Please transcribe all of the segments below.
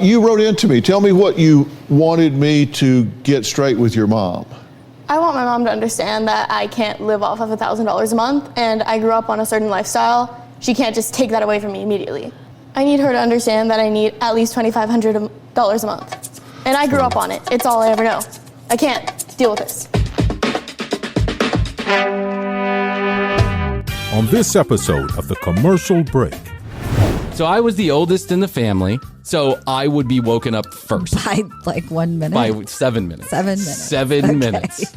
You wrote into me. Tell me what you wanted me to get straight with your mom. I want my mom to understand that I can't live off of $1,000 a month, and I grew up on a certain lifestyle. She can't just take that away from me immediately. I need her to understand that I need at least $2,500 a month. And I grew up on it. It's all I ever know. I can't deal with this. On this episode of The Commercial Break. So I was the oldest in the family, so I would be woken up first. By like 1 minute? By 7 minutes. 7 minutes. 7 minutes.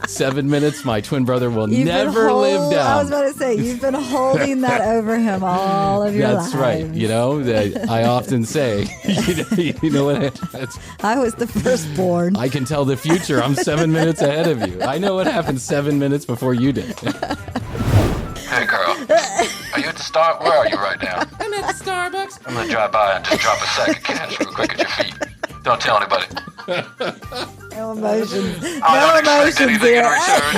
7 minutes, my twin brother will never live down. I was about to say, you've been holding that over him all of your life. That's right. You know, I often say, you know what? I was the firstborn. I can tell the future. I'm 7 minutes ahead of you. I know what happened 7 minutes before you did. Hey, girl. Are you at the Starbucks? Where are you right now? I'm at the Starbucks. I'm gonna drive by and just drop a sack of cash real quick at your feet. Don't tell anybody. No emotions. I No don't expect emotions anything here. in return.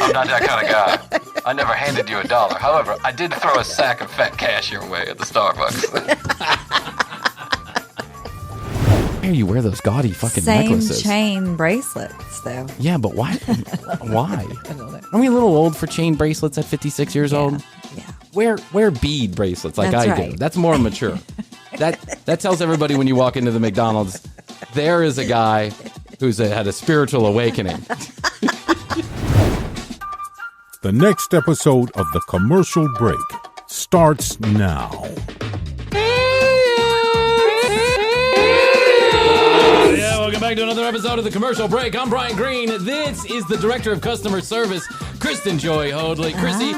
I'm not that kind of guy. I never handed you $1. However, I did throw a sack of fat cash your way at the Starbucks. Why do you wear those gaudy fucking Same necklaces? chain bracelets, though. Yeah, but why? Why? I don't know. Are we a little old for chain bracelets at 56 years old? Yeah. Wear bead bracelets like That's I right. do. That's more mature. That tells everybody when you walk into the McDonald's, there is a guy who's had a spiritual awakening. The next episode of The Commercial Break starts now. Welcome back to another episode of The Commercial Break. I'm Brian Green. This is the Director of Customer Service, Kristen Joy Hoadley. Krissy,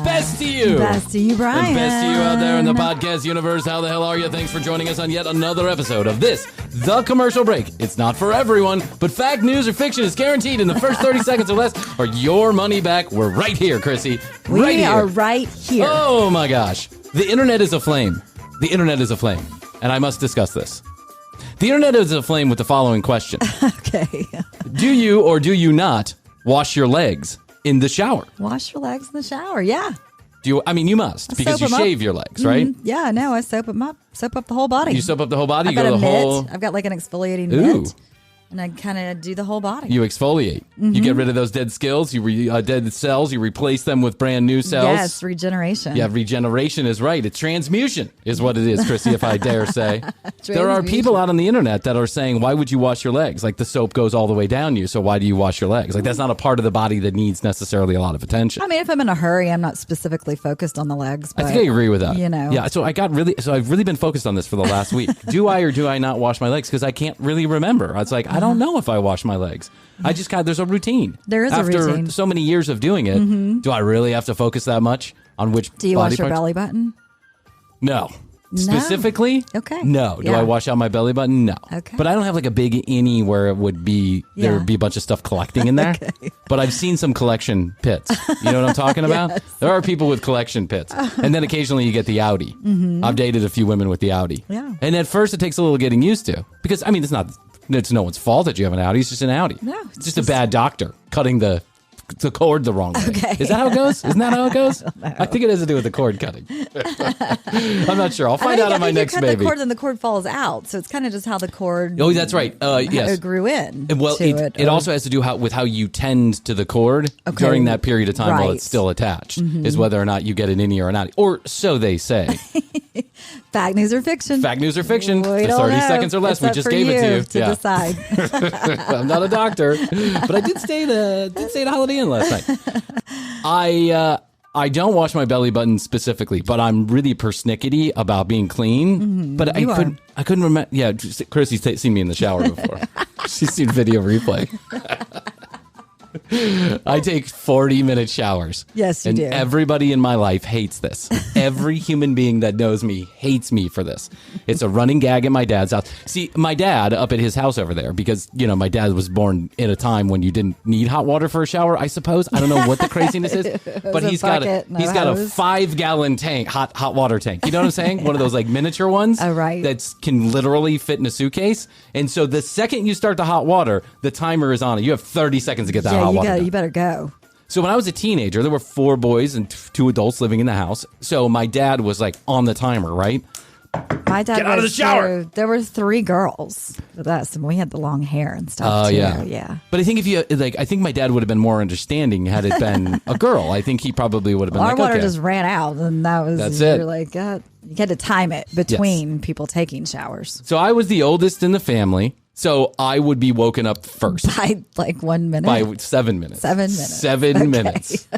best to you. Best to you, Brian. And best to you out there in the podcast universe. How the hell are you? Thanks for joining us on yet another episode of this, The Commercial Break. It's not for everyone, but fact, news, or fiction is guaranteed in the first 30 seconds or less, or your money back. We're right here, Krissy. We are right here. Oh, my gosh. The internet is aflame. The internet is aflame. And I must discuss this. The internet is aflame with the following question. Okay. Do you or do you not wash your legs in the shower? Wash your legs in the shower, yeah. Do you? I mean, you must, because you soap 'em shave up. your legs, right? Yeah, no, I soap them up. Soap up the whole body. You soap up the whole body? I've You got go a the mitt. whole... I've got like an exfoliating Ooh. mitt. And I kind of do the whole body. You exfoliate. You get rid of those dead skills, dead cells. You replace them with brand new cells. Yes, regeneration. Yeah, regeneration is right. It's transmutation is what it is, Krissy, if I dare say. There are people out on the internet that are saying, why would you wash your legs? Like the soap goes all the way down you, so why do you wash your legs? Like that's not a part of the body that needs necessarily a lot of attention. I mean, if I'm in a hurry, I'm not specifically focused on the legs. But, I think I agree with that. You know. Yeah, so I've really been focused on this for the last week. Do I or do I not wash my legs? Because I can't really remember. It's like, I don't know if I wash my legs. I just there's a routine. There is a routine. After so many years of doing it, do I really have to focus that much on which Do you body wash your parts? belly button? No. Specifically? Okay. No. Do Yeah. I wash out my belly button? No. Okay. But I don't have like a big innie where it would be, there would be a bunch of stuff collecting in there. Okay. But I've seen some collection pits. You know what I'm talking about? Yes. There are people with collection pits. And then occasionally you get the outie. I've dated a few women with the outie. Yeah. And at first it takes a little getting used to. Because, I mean, it's no one's fault that you have an outie. It's just an outie. No, It's just a bad doctor cutting the cord the wrong way. Okay. Is that how it goes? Isn't that how it goes? I think it has to do with the cord cutting. I'm not sure. I'll find out on my next cut baby. the cord, then the cord falls out. So it's kind of just how the cord. Oh, that's right. Yes. Grew in. Well, to it also has to do with how you tend to the cord during that period of time while Right. it's still attached, is whether or not you get an innie or an outie. Or so they say. Fact, news, or fiction. Fact, news, or fiction. We The don't 30 know. seconds or less. It's We up just for gave it to you. to decide. I'm not a doctor, but I did stay at a Holiday Inn last night. I don't wash my belly button specifically, but I'm really persnickety about being clean. But I couldn't remember. Yeah, Krissy's seen me in the shower before. She's seen video replay. I take 40-minute showers. Yes, you and do. Everybody in my life hates this. Every human being that knows me hates me for this. It's a running gag at my dad's house. See, my dad up at his house over there, because, my dad was born in a time when you didn't need hot water for a shower, I suppose. I don't know what the craziness is, but he's got a 5-gallon tank, hot water tank. You know what I'm saying? One of those like miniature ones. Oh, right. That can literally fit in a suitcase. And so the second you start the hot water, the timer is on it. You have 30 seconds to get that hot water done. You better go. So when I was a teenager, there were 4 boys and 2 adults living in the house. So my dad was like on the timer, right? My dad Get out of the shower. There were 3 girls with us, and we had the long hair and stuff. Oh, too. yeah. But I think if you I think my dad would have been more understanding had it been a girl. I think he probably would have been Our like, water okay. just ran out, and That's it. You're like, you had to time it between people taking showers. So I was the oldest in the family, so I would be woken up first. By like 1 minute. By 7 minutes. 7 minutes. 7 Okay. minutes.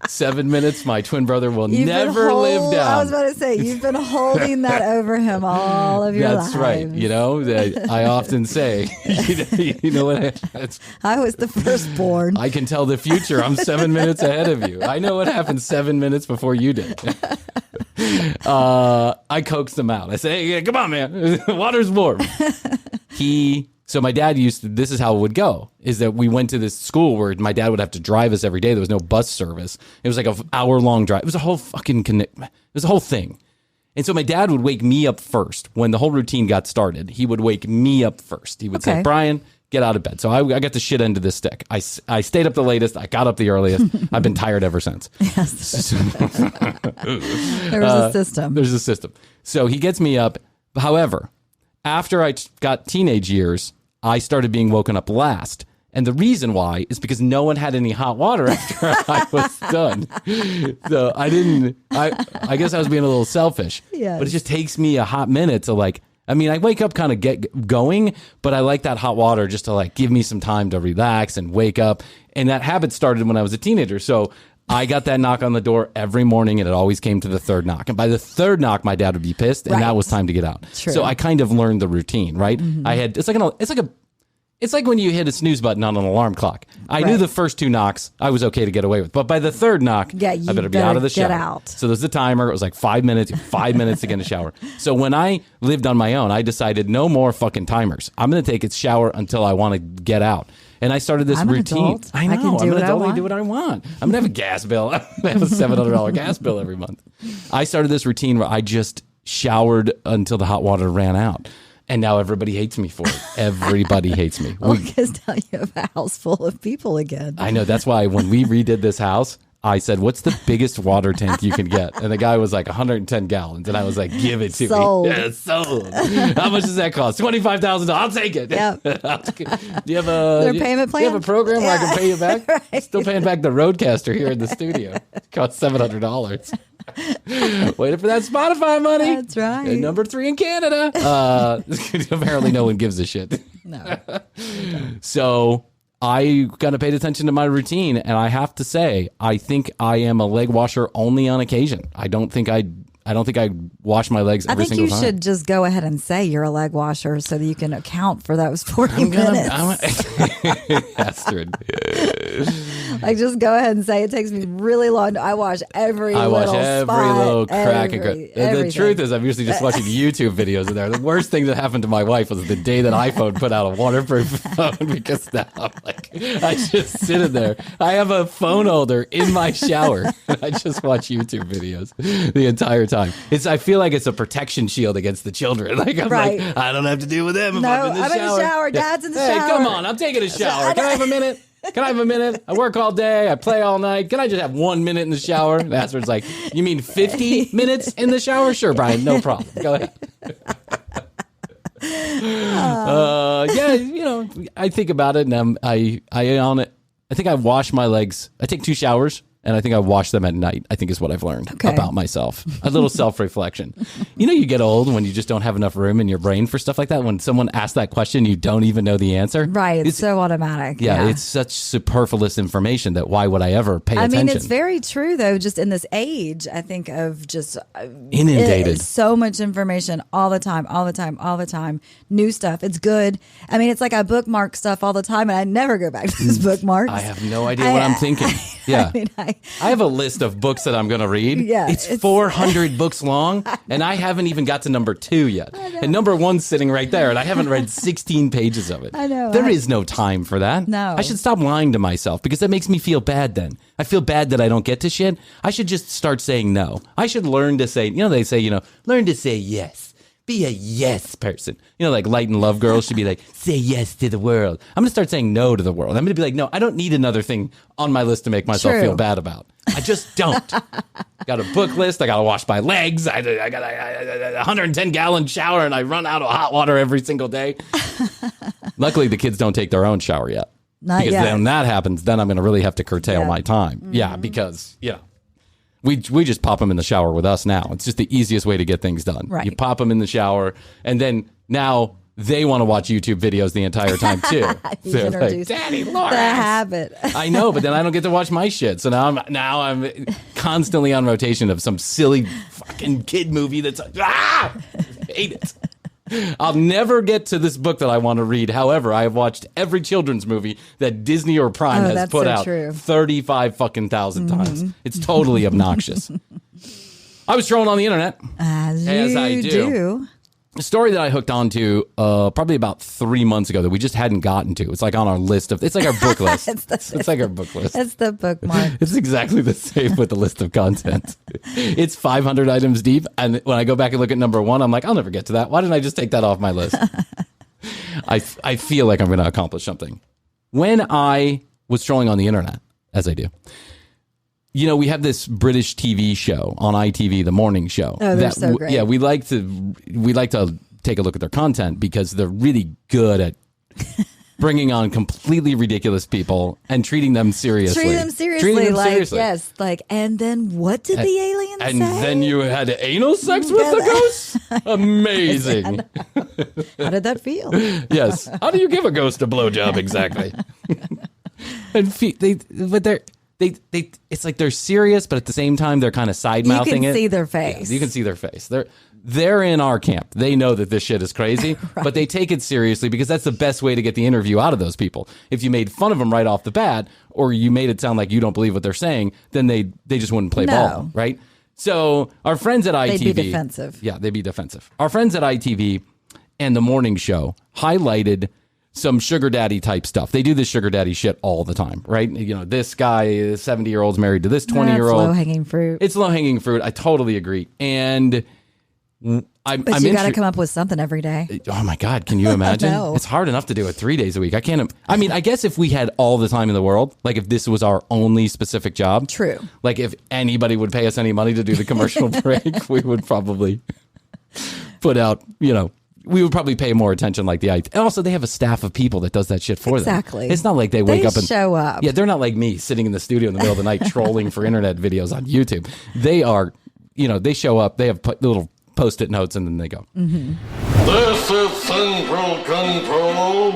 7 minutes. My twin brother will You've been never live down. I was about to say, you've been holding that over him all of your life. That's right. You know, I often say, you know what? I was the firstborn. I can tell the future. I'm 7 minutes ahead of you. I know what happened 7 minutes before you did. I coaxed him out. I say, hey, come on, man. Water's warm. So my dad this is how it would go, is that we went to this school where my dad would have to drive us every day. There was no bus service. It was like an hour-long drive. It was a whole it was a whole thing. And so my dad would wake me up first. When the whole routine got started, he would wake me up first. He would say, Brian, get out of bed. So I got the shit end of the stick. I stayed up the latest. I got up the earliest. I've been tired ever since. Yes. There was a system. There's a system. So he gets me up. However, after I got teenage years, I started being woken up last. And the reason why is because no one had any hot water after I was done. So I guess I was being a little selfish. Yes. But it just takes me a hot minute to I wake up kind of get going, but I like that hot water just to give me some time to relax and wake up. And that habit started when I was a teenager. So I got that knock on the door every morning, and it always came to the 3rd knock. And by the 3rd knock, my dad would be pissed, and that was time to get out. True. So I kind of learned the routine, right? Mm-hmm. It's like when you hit a snooze button on an alarm clock. I knew the first 2 knocks I was okay to get away with, but by the 3rd knock, I better be out of the shower. Get out. So there's the timer. It was like 5 minutes to get in the shower. So when I lived on my own, I decided no more fucking timers. I'm going to take a shower until I want to get out. And I started this routine. Adult. I know. I'm an adult. I do what I want. I'm going to have a gas bill. I have a $700 gas bill every month. I started this routine where I just showered until the hot water ran out. And now everybody hates me for it. Everybody hates me. Because now you have a house full of people again. I know. That's why when we redid this house, I said, what's the biggest water tank you can get? And the guy was like 110 gallons. And I was like, give it to Sold. me. Yeah, sold. How much does that cost? $25,000. I'll take it. Yep. Do you have a payment plan? Do you have a program where I can pay you back? Right. Still paying back the Roadcaster here in the studio. It costs $700. Waiting for that Spotify money. That's right. And number 3 in Canada. Apparently no one gives a shit. No. So I kind of paid attention to my routine, and I have to say, I think I am a leg washer only on occasion. I don't think I wash my legs every single time. I think you should just go ahead and say you're a leg washer so that you can account for those 40 minutes. Astrid. Like, just go ahead and say it takes me really long. I wash every I little watch every spot, little crack and every- the everything. truth is, I'm usually just watching YouTube videos in there. The worst thing that happened to my wife was the day that iPhone put out a waterproof phone, because now I'm like, I just sit in there. I have a phone holder in my shower. I just watch YouTube videos the entire time. I feel like it's a protection shield against the children. Like, I'm Right. like, I don't have to deal with them if No, I'm in the I'm in the shower. shower. Dad's in the Hey, shower. come on. I'm taking a shower. Can I have a minute? Can I have a minute? I work all day. I play all night. Can I just have 1 minute in the shower? And Astrid's like, you mean 50 minutes in the shower? Sure, Brian. No problem. Go ahead. Yeah, I think about it, and I on it. I think I wash my legs. I take 2 showers, and I think I wash them at night, I think is what I've learned about myself. A little self-reflection. You get old when you just don't have enough room in your brain for stuff like that. When someone asks that question, you don't even know the answer. Right. It's so automatic. Yeah, it's such superfluous information that why would I ever pay attention? I mean, it's very true, though, just in this age, I think, of just inundated. So much information all the time. New stuff. It's good. I mean, it's like I bookmark stuff all the time, and I never go back to those bookmarks. I have no idea what I'm thinking. Yeah. I have a list of books that I'm going to read. Yeah, it's 400 books long, and I haven't even got to number 2 yet. And number 1's sitting right there, and I haven't read 16 pages of it. I know. There is no time for that. No. I should stop lying to myself, because that makes me feel bad then. I feel bad that I don't get to shit. I should just start saying no. I should learn to say, they say, learn to say yes. be a yes person. You know, like Light and Love Girls should be like, say yes to the world. I'm going to start saying no to the world. I'm going to be like, no, I don't need another thing on my list to make myself True. feel bad about. I just don't. Got a book list. I got to wash my legs. I got a 110-gallon shower, and I run out of hot water every single day. Luckily, the kids don't take their own shower yet. Not because yet. then that happens, then I'm going to really have to curtail Yeah. my time. Yeah, because, we just pop them in the shower with us now. It's just the easiest way to get things done. Right. You pop them in the shower, and then now they want to watch YouTube videos the entire time, too. You've They're like, introduced Daddy, the Lawrence. habit. I know, but then I don't get to watch my shit. So now I'm constantly on rotation of some silly fucking kid movie that's like, hate it. I'll never get to this book that I want to read. However, I have watched every children's movie that Disney or Prime has that's put so out true. 35 fucking thousand times. It's totally obnoxious. I was trolling on the internet. As I you do. A story that I hooked onto probably about 3 months ago that we just hadn't gotten to. It's like on our list of, it's like our book list. It's like our book list. It's the bookmark. It's exactly the same with the list of content. It's 500 items deep. And when I go back and look at number 1, I'm like, I'll never get to that. Why didn't I just take that off my list? I feel like I'm going to accomplish something. When I was trolling on the internet, as I do, you know, we have this British TV show on ITV, the morning show. Oh, they're so great. Yeah, we like to take a look at their content because they're really good at bringing on completely ridiculous people and treating them seriously. Treat them seriously. Yes. Like, and then what did the aliens say? And then you had anal sex with the ghost? Amazing. How did that feel? Yes. How do you give a ghost a blowjob exactly? And it's like they're serious, but at the same time they're kind of side mouthing it. You can see their face. Yeah, you can see their face. They're in our camp. They know that this shit is crazy, but they take it seriously because that's the best way to get the interview out of those people. If you made fun of them right off the bat, or you made it sound like you don't believe what they're saying, then they just wouldn't play ball, right? So our friends at ITV, They'd be defensive. Yeah, they'd be defensive. Our friends at ITV and the morning show highlighted some sugar daddy type stuff. They do this sugar daddy shit all the time, right? You know, this guy, 70-year-old's married to this 20-year-old. That's low-hanging fruit. It's low-hanging fruit. I totally agree. And But you got to come up with something every day. Oh my God, can you imagine? No. It's hard enough to do it 3 days a week. I can't. I mean, I guess if we had all the time in the world, like if this was our only specific job. True. Like if anybody would pay us any money to do the commercial break, we would probably put out, you know, we would probably pay more attention like the IT. And also they have a staff of people that does that shit for them. Exactly. It's not like they wake up and show up. Yeah, they're not like me sitting in the studio in the middle of the night trolling for internet videos on YouTube. They are, you know, they show up, they have little Post-it notes, and then they go. Mm-hmm. This is Central Control.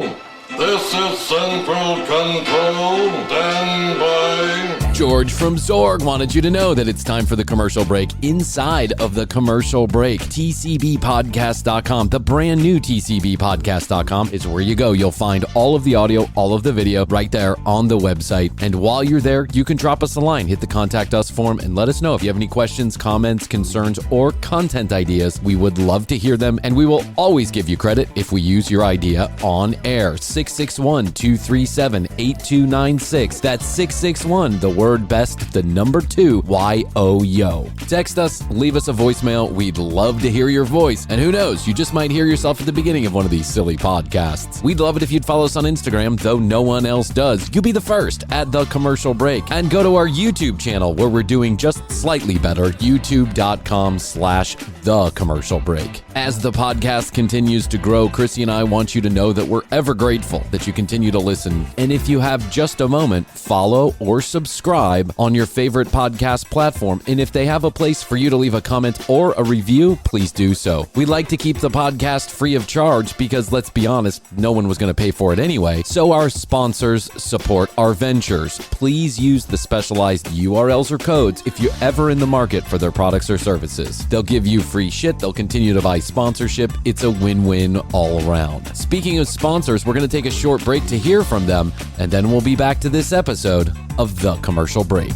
This is Central Control. Stand by. George from Zorg wanted you to know that it's time for the commercial break inside of the commercial break. TCBpodcast.com, the brand new TCBpodcast.com is where you go. You'll find all of the audio, all of the video right there on the website. And while you're there, you can drop us a line, hit the contact us form, and let us know if you have any questions, comments, concerns, or content ideas. We would love to hear them, and we will always give you credit if we use your idea on air. 661-237-8296. That's 661, the word best, the number 2, YOYO. Text us, leave us a voicemail. We'd love to hear your voice. And who knows, you just might hear yourself at the beginning of one of these silly podcasts. We'd love it if you'd follow us on Instagram, though no one else does. You'll be the first at The Commercial Break. And go to our YouTube channel where we're doing just slightly better, youtube.com/The Commercial Break. As the podcast continues to grow, Krissy and I want you to know that we're ever grateful that you continue to listen. And if you have just a moment, follow or subscribe on your favorite podcast platform. And if they have a place for you to leave a comment or a review, please do so. We like to keep the podcast free of charge because, let's be honest, no one was going to pay for it anyway. So our sponsors support our ventures. Please use the specialized URLs or codes if you're ever in the market for their products or services. They'll give you free shit. They'll continue to buy sponsorship. It's a win-win all around. Speaking of sponsors, we're going to take a short break to hear from them, and then we'll be back to this episode of The Commercial Break.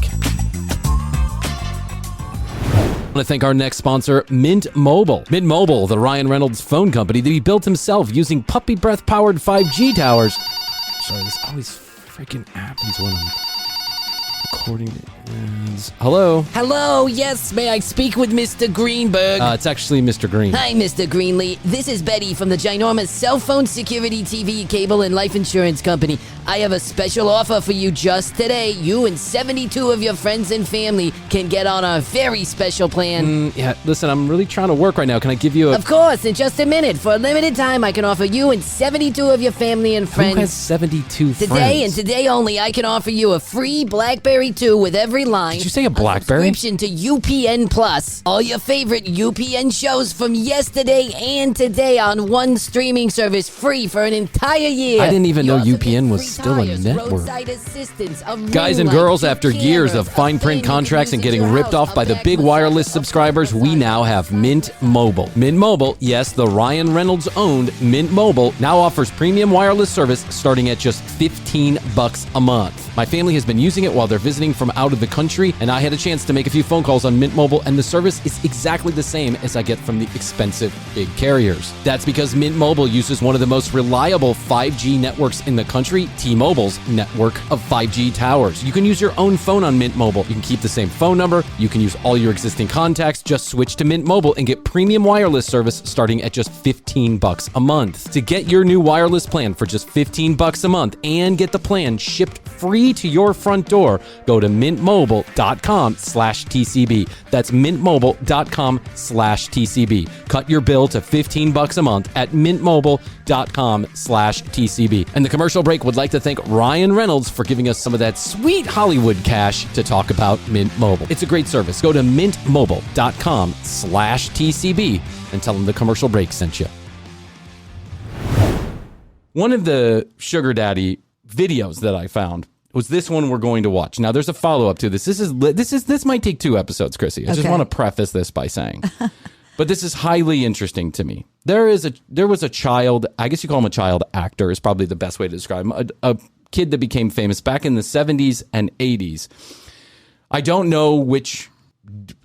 I want to thank our next sponsor, Mint Mobile. Mint Mobile, the Ryan Reynolds phone company that he built himself using puppy breath-powered 5G towers. Sorry, this always freaking happens when Recording ends. Hello? Hello, yes, may I speak with Mr. Greenberg? It's actually Mr. Green. Hi, Mr. Greenlee. This is Betty from the ginormous cell phone security TV, cable, and life insurance company. I have a special offer for you just today. You and 72 of your friends and family can get on our very special plan. Yeah, listen, I'm really trying to work right now. Can I give you a... Of course, in just a minute. For a limited time, I can offer you and 72 of your family and friends. Who has 72 friends? Today and today only, I can offer you a free BlackBerry 2 with every line. Did you say a BlackBerry? Subscription to UPN Plus. All your favorite UPN shows from yesterday and today on one streaming service, free for an entire year. I didn't even You know also UPN get was free still a tires, network. roadside assistance, a ring Guys and light, girls, two after years cameras, of fine print a fan you contracts can and use getting at your ripped off house, by a the back big massage, wireless a subscribers, we massage. now have Mint Mobile. Mint Mobile, yes, the Ryan Reynolds owned Mint Mobile, now offers premium wireless service starting at just $15 a month. My family has been using it while they're visiting from out of the country, and I had a chance to make a few phone calls on Mint Mobile, and the service is exactly the same as I get from the expensive big carriers. That's because Mint Mobile uses one of the most reliable 5G networks in the country, T-Mobile's network of 5G towers. You can use your own phone on Mint Mobile. You can keep the same phone number. You can use all your existing contacts. Just switch to Mint Mobile and get premium wireless service starting at just $15 a month. To get your new wireless plan for just $15 a month and get the plan shipped free to your front door, go to mintmobile.com/TCB. That's mintmobile.com/TCB. Cut your bill to $15 a month at mintmobile.com/TCB. And the commercial break would like to thank Ryan Reynolds for giving us some of that sweet Hollywood cash to talk about Mint Mobile. It's a great service. Go to mintmobile.com/TCB and tell them the commercial break sent you. One of the sugar daddy videos that I found was this one we're going to watch. Now, there's a follow-up to this. This might take 2 episodes, Krissy. I just want to preface this by saying, but this is highly interesting to me. There was a child, I guess you call him a child actor is probably the best way to describe him, a kid that became famous back in the 70s and 80s. I don't know which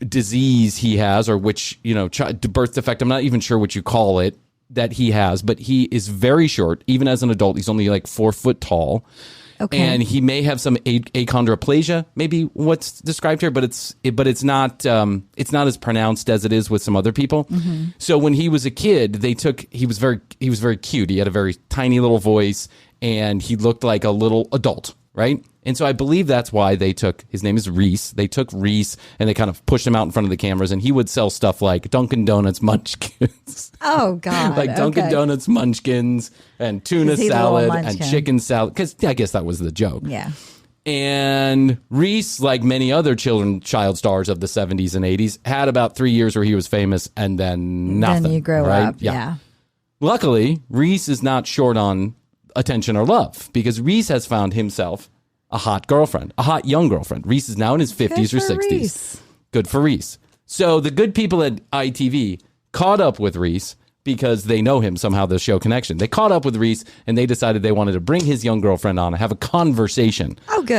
disease he has or which, birth defect. I'm not even sure what you call it that he has, but he is very short. Even as an adult, he's only like 4 foot tall. Okay. And he may have some achondroplasia, maybe what's described here, but it's not as pronounced as it is with some other people. Mm-hmm. So when he was a kid, he was very cute. He had a very tiny little voice, and he looked like a little adult, right? And so I believe that's why his name is Reese. They took Reese and they kind of pushed him out in front of the cameras, and he would sell stuff like Dunkin' Donuts munchkins. Oh, God. Like Dunkin' Donuts munchkins and tuna salad and chicken salad. Because I guess that was the joke. Yeah. And Reese, like many other child stars of the 70s and 80s, had about 3 years where he was famous and then nothing. Then you grow up. Yeah. Luckily, Reese is not short on attention or love, because Reese has found himself a hot girlfriend, a hot young girlfriend. Reese is now in his 50s or 60s. Reese. Good for Reese. So the good people at ITV caught up with Reese because they know him somehow, the show connection. They caught up with Reese and they decided they wanted to bring his young girlfriend on and have a conversation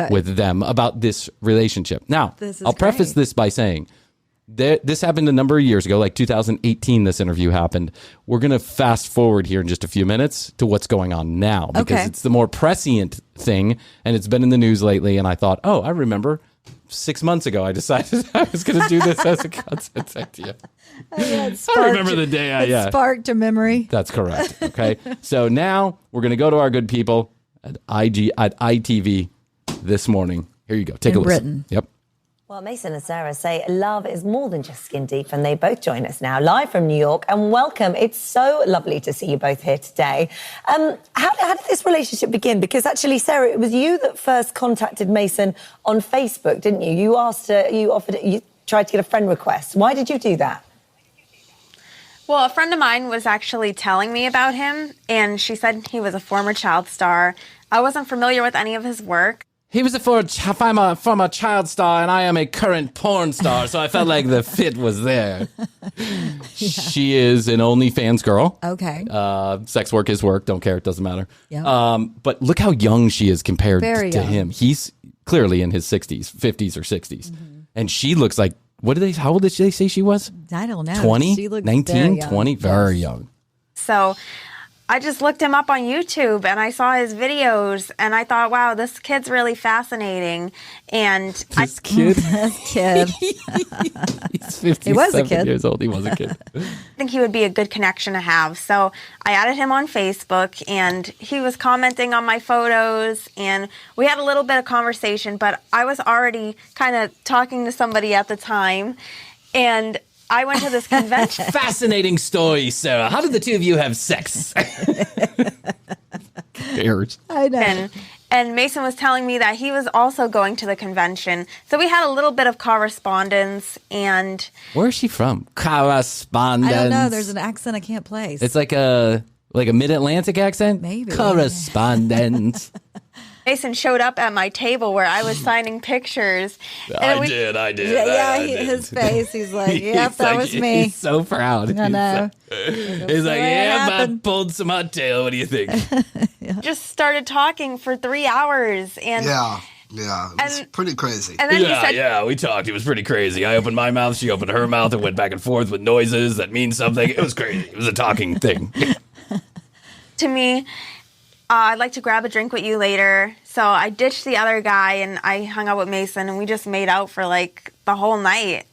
with them about this relationship. Now, I'll preface this by saying this happened a number of years ago, like 2018, this interview happened. We're going to fast forward here in just a few minutes to what's going on now, because it's the more prescient thing, and it's been in the news lately, and I thought, I remember 6 months ago I decided I was going to do this as a content idea. I remember the day it sparked a memory. That's correct. Okay. So now we're going to go to our good people at ITV this morning. Here you go. Take a listen. Britain. Yep. Well, Mason and Sara say love is more than just skin deep, and they both join us now live from New York. And welcome. It's so lovely to see you both here today. How did this relationship begin? Because actually, Sara, it was you that first contacted Mason on Facebook, didn't you? You tried to get a friend request. Why did you do that? Well, a friend of mine was actually telling me about him, and she said he was a former child star. I wasn't familiar with any of his work. He was a former child star, and I am a current porn star, so I felt like the fit was there. She is an OnlyFans girl. Okay. Sex work is work. Don't care. It doesn't matter. Yep. But look how young she is compared Very to young. him. He's clearly in his 60s, 50s or 60s. Mm-hmm. And she looks like, how old did they say she was? I don't know. 20? She looked 19? very young. 20? Very young. So I just looked him up on YouTube and I saw his videos and I thought, wow, this kid's really fascinating. And This kid. This kid. He's 57 He was a kid. years old. He was a kid. I think he would be a good connection to have. So I added him on Facebook and he was commenting on my photos and we had a little bit of conversation, but I was already kind of talking to somebody at the time and I went to this convention. Fascinating story, Sarah. How did the two of you have sex? Cares. I know. And Mason was telling me that he was also going to the convention. So we had a little bit of correspondence and... Where is she from? Correspondence. I don't know. There's an accent I can't place. It's like a mid-Atlantic accent? Maybe. Correspondence. Mason showed up at my table where I was signing pictures. I did. Yeah, his face. He's like, yep, that was me. He's so proud. I know. He's like, yeah, I pulled some hot tail. What do you think? Just started talking for 3 hours. And Yeah, it was pretty crazy. And then he said, we talked. It was pretty crazy. I opened my mouth, she opened her mouth, and went back and forth with noises that mean something. It was crazy. It was a talking thing. to me, I'd like to grab a drink with you later. So I ditched the other guy and I hung out with Mason and we just made out for like the whole night.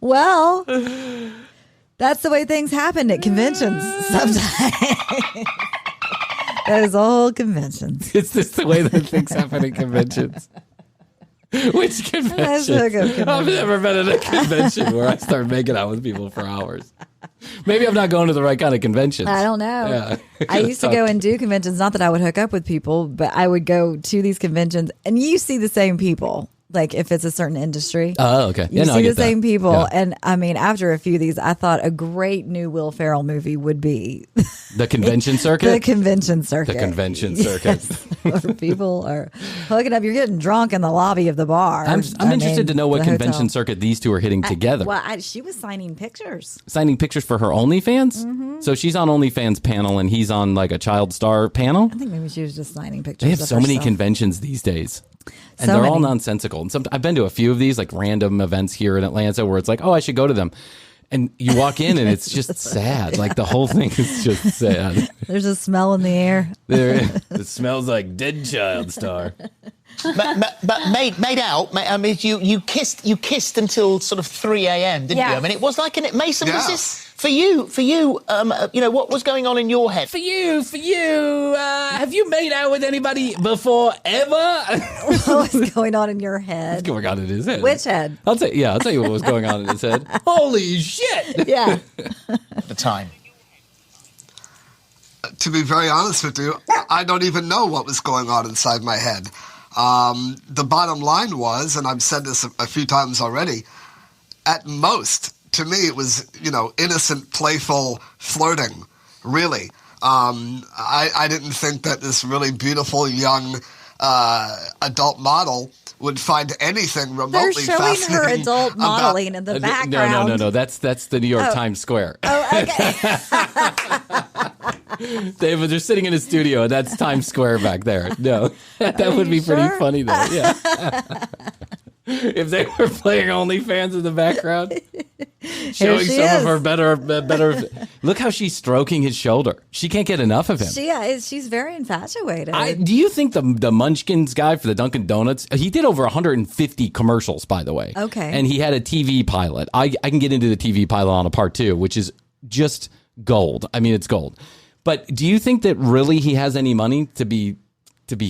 Well, that's the way things happen at conventions sometimes. Those old conventions. It's just the way that things happen at conventions. Which convention? I've never been at a convention where I start making out with people for hours. Maybe I'm not going to the right kind of conventions. I don't know. Yeah. I used to go and do conventions. Not that I would hook up with people, but I would go to these conventions and you see the same people. Like if it's a certain industry. Oh, okay. You see the same people. Yeah. And I mean, after a few of these, I thought a great new Will Ferrell movie would be The convention circuit? The convention circuit. The convention circuit. Yes. Where people are hooking up. You're getting drunk in the lobby of the bar. I'm interested to know what the convention hotel. circuit these two are hitting together. She was signing pictures. Signing pictures for her OnlyFans? Mm-hmm. So she's on OnlyFans panel and he's on like a child star panel? I think maybe she was just signing pictures. They have of so many herself. conventions these days. And So they're all many. nonsensical. And I've been to a few of these, like random events here in Atlanta where it's like, oh, I should go to them. And you walk in and it's just sad. Like the whole thing is just sad. There's a smell in the air. It smells like dead child star. But made out. I mean, you kissed until sort of 3 a.m., didn't you? I mean, it was like Mason. Was this for you? You know, what was going on in your head? For you. Have you made out with anybody before ever? What was going on in your head? What's going on in his head? Which head? I'll tell you what was going on in his head. Holy shit! Yeah. At the time. To be very honest with you, I don't even know what was going on inside my head. The bottom line was, and I've said this a few times already, at most, to me, it was, innocent, playful flirting, really. I didn't think that this really beautiful young adult model would find anything remotely They're showing fascinating. her adult modeling in the background. No. That's the New York Times Square. Oh, okay. They're sitting in a studio, and that's Times Square back there. No, that would be pretty funny, though. Yeah. If they were playing OnlyFans in the background, showing some of her better. Look how she's stroking his shoulder. She can't get enough of him. She's very infatuated. Do you think the Munchkins guy for the Dunkin' Donuts, he did over 150 commercials, by the way. Okay. And he had a TV pilot. I can get into the TV pilot on a part 2, which is just gold. I mean, it's gold. But do you think that really he has any money to be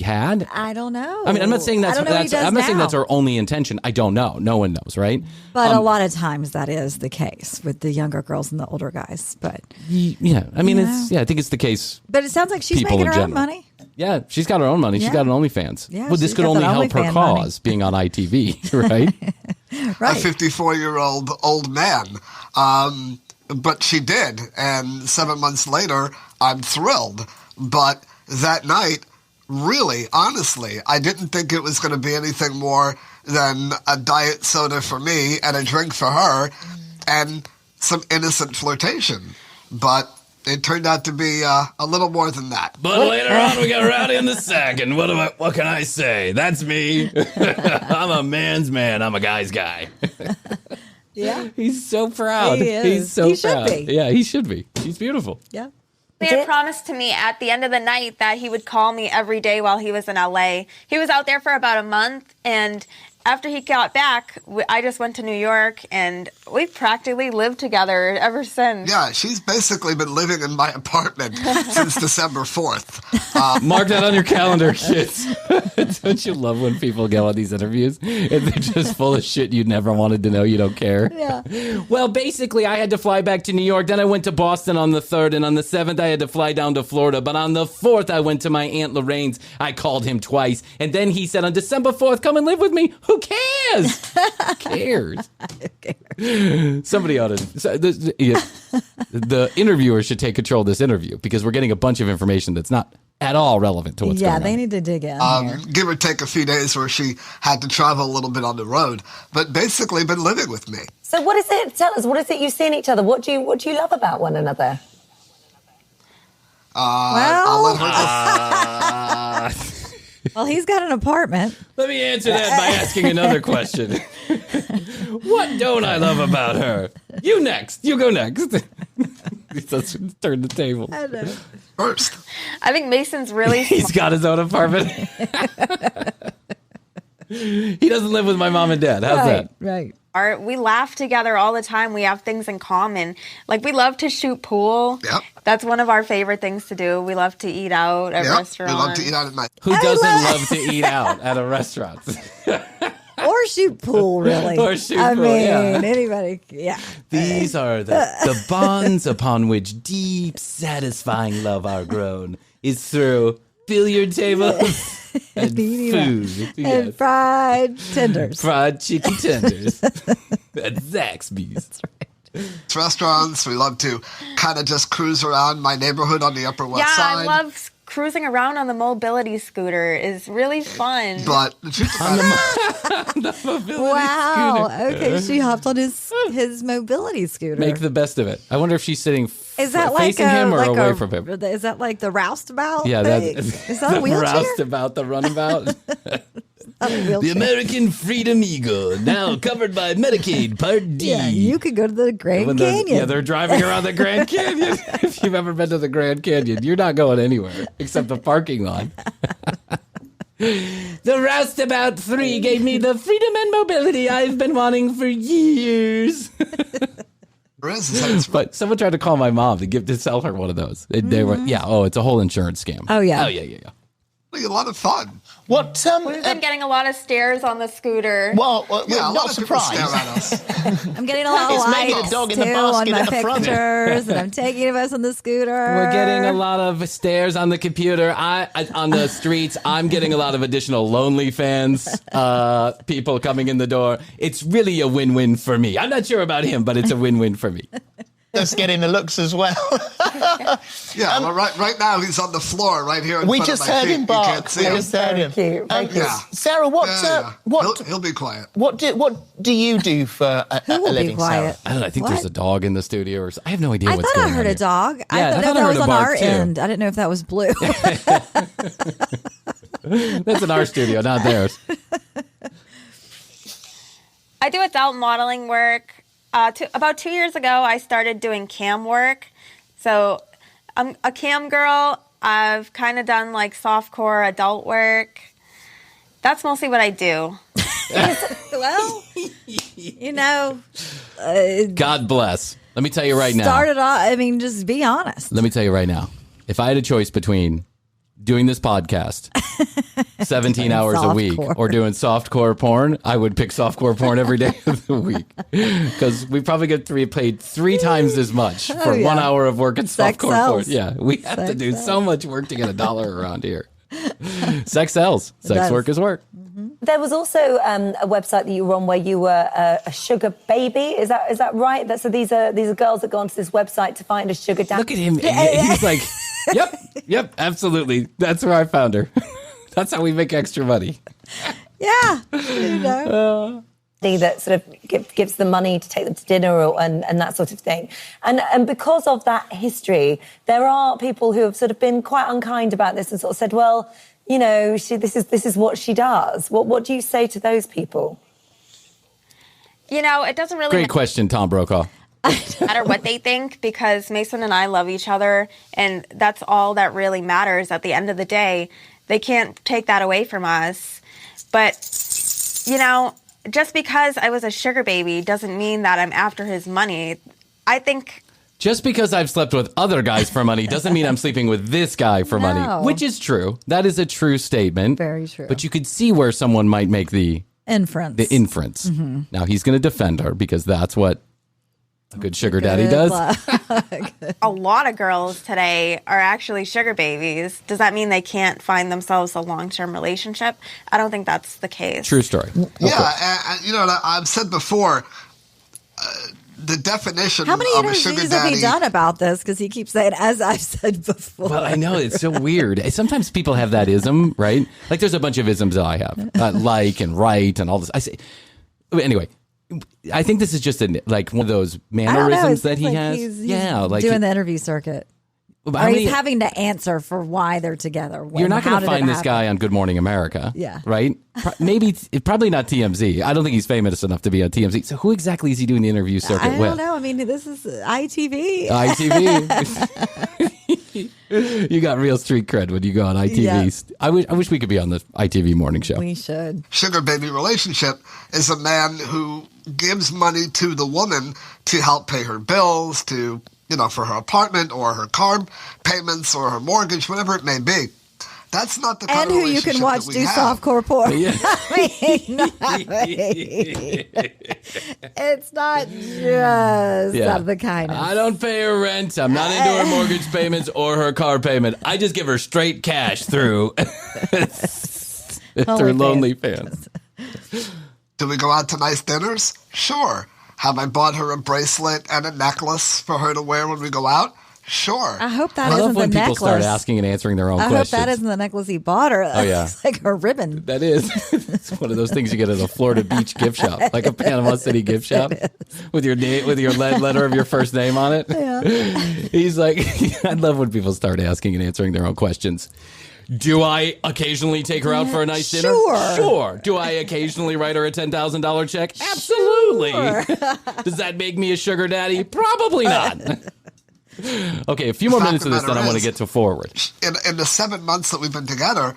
had? I don't know. I mean, I'm not saying that's saying that's her only intention. I don't know. No one knows, right? But a lot of times that is the case with the younger girls and the older guys. But yeah, I mean, I think it's the case. But it sounds like she's people making in her own general. money. Yeah, she's got her own money. She's got an OnlyFans. Yeah, well, this she's could got only that help her OnlyFans cause being on ITV, right? A 54-year-old old man. But she did, and 7 months later, I'm thrilled. But that night, really, honestly, I didn't think it was going to be anything more than a diet soda for me and a drink for her and some innocent flirtation. But it turned out to be a little more than that. But later on, we got Rowdy in the sack, and what can I say? That's me. I'm a man's man. I'm a guy's guy. Yeah. He's so proud. He is. He's so He should proud. be. Yeah, he should be. She's beautiful. Yeah. He had promised to me at the end of the night that he would call me every day while he was in LA. He was out there for about a month, and after he got back, I just went to New York, and we've practically lived together ever since. Yeah, she's basically been living in my apartment since December 4th. Mark that on your calendar, kids. Don't you love when people go on these interviews and they're just full of shit you never wanted to know? You don't care. Yeah. Well, basically, I had to fly back to New York. Then I went to Boston on the 3rd, and on the 7th, I had to fly down to Florida. But on the 4th, I went to my Aunt Lorraine's. I called him twice, and then he said, on December 4th, come and live with me. Who cares? Who cares? Somebody ought to. The interviewer should take control of this interview because we're getting a bunch of information that's not at all relevant to what's going on. Yeah, they need to dig in here. Give or take a few days where she had to travel a little bit on the road, but basically been living with me. So what is it? Tell us, what is it you see in each other? What do you love about one another? I'll let her go. Well, he's got an apartment. Let me answer that by asking another question. What don't I love about her? You next. You go next. Let's turn the table. I know. First. I think Mason's really He's got his own apartment. He doesn't live with my mom and dad. How's that? Right. We laugh together all the time. We have things in common. Like, we love to shoot pool. Yep. That's one of our favorite things to do. We love to eat out at restaurants. We love to eat out at night. Who doesn't love to eat out at a restaurant? Or shoot pool, really. Or shoot I pool, mean, yeah. anybody, yeah. These are the bonds upon which deep, satisfying love are grown is through billiard tables and food. And fried tenders. Fried chicken tenders at Zaxby's. That's right. It's restaurants. We love to kind of just cruise around my neighborhood on the Upper West Yeah, Side. I love cruising around on the mobility scooter. It's really fun. But the truth about it, Wow. Okay, she hopped on his mobility scooter. Make the best of it. I wonder if she's sitting Is that like facing him or away from him. Is that like the roustabout? Yeah, thing? that's Is that a the wheelchair? roustabout, the runabout. Not a wheelchair. The American Freedom Eagle, now covered by Medicaid Part D. Yeah, you could go to the Grand Canyon. Yeah, they're driving around the Grand Canyon. If you've ever been to the Grand Canyon, you're not going anywhere except the parking lot. The Roustabout 3 gave me the freedom and mobility I've been wanting for years. But someone tried to call my mom to sell her one of those. They were, it's a whole insurance scam. Oh, yeah. Oh, yeah. a lot of fun. What? We've been getting a lot of stares on the scooter. Well, Yeah, a not lot of people surprised. stare at us. I'm getting a lot of It's maybe likes the dog in the too on basket my at the front. pictures, and I'm taking of us on the scooter. We're getting a lot of stares on the computer. On the streets. I'm getting a lot of additional OnlyFans people coming in the door. It's really a win-win for me. I'm not sure about him, but it's a win-win for me. Just getting the looks as well. Yeah, well, right now he's on the floor right here in We front just of my heard feet. him You bark. can't see We him. just heard him. Cute. Yeah. Sarah, what? What? He'll be quiet. What do you do for a Who will be living, Sarah? quiet? I don't know. I think What? there's a dog in the studio. I have no idea I what's thought I going on heard a here. dog. Yeah, I I thought thought I that heard was a on bark, our too. end. I didn't know if that was Blue. That's in our studio, not theirs. I do adult modeling work. About 2 years ago, I started doing cam work. So I'm a cam girl. I've kind of done like softcore adult work. That's mostly what I do. Well, you know, God bless. Let me tell you right now. started off. I mean, just be honest. Let me tell you right now. If I had a choice between doing this podcast 17 hours a week softcore. or doing softcore porn, I would pick softcore porn every day of the week. Because we probably get paid 3 times as much for 1 hour of work in Sex softcore porn. sells. Yeah, we have to Sex do sells. so much work to get $1 around here. Sex sells. Sex does. work is work. There was also a website that you were on where you were a sugar baby. Is that right? So these are girls that go onto this website to find a sugar daddy. Look at him. He's like, yep, absolutely. That's where I found her. That's how we make extra money. Yeah, you know. That sort of gives them money to take them to dinner and that sort of thing. And because of that history, there are people who have sort of been quite unkind about this and sort of said, well, you know, this is what she does. What do you say to those people? You know, it doesn't really Great question, Tom Brokaw. matter what they think, because Mason and I love each other, and that's all that really matters at the end of the day. They can't take that away from us. But, you know, just because I was a sugar baby doesn't mean that I'm after his money. I think... Just because I've slept with other guys for money doesn't mean I'm sleeping with this guy for money, which is true. That is a true statement. Very true. But you could see where someone might make the inference. Mm-hmm. Now, he's going to defend her because that's what a good sugar daddy does. A lot of girls today are actually sugar babies. Does that mean they can't find themselves a long-term relationship? I don't think that's the case. True story. Yeah, and you know, I've said before, the definition How many of a sugar interviews have daddy... he done about this? Because he keeps saying, as I've said before. Well, I know. It's so weird. Sometimes people have that ism, right? Like there's a bunch of isms that I have, like and right and all this. I say, anyway, I think this is just like one of those mannerisms that he has. He's like doing the interview circuit. Or he's having to answer for why they're together. You're not going to find this guy on Good Morning America. Yeah. Right? Probably not TMZ. I don't think he's famous enough to be on TMZ. So who exactly is he doing the interview circuit with? I don't know. I mean, this is ITV. ITV. You got real street cred when you go on ITV. Yeah. I wish we could be on the ITV morning show. We should. Sugar baby relationship is a man who gives money to the woman to help pay her bills, to, you know, for her apartment or her car payments or her mortgage, whatever it may be. That's not the kind of relationship and who you can watch do softcore porn. Yeah. It's not just of the kind of. I don't pay her rent. I'm not into her mortgage payments or her car payment. I just give her straight cash through OnlyFans. Do we go out to nice dinners? Sure. Have I bought her a bracelet and a necklace for her to wear when we go out? Sure. I hope that I isn't love when the people necklace. start asking and answering their own questions. I hope that isn't the necklace he bought her. Oh, yeah. It's like her ribbon. That is. It's one of those things you get at a Florida Beach gift shop, like a Panama City gift shop with your name, with your letter of your first name on it. Yeah. He's like, I love when people start asking and answering their own questions. Do I occasionally take her out for a nice dinner? Sure. Do I occasionally write her a $10,000 check? Absolutely. Does that make me a sugar daddy? Probably not. Okay, a few more minutes of this, then I want to get to forward. In the 7 months that we've been together,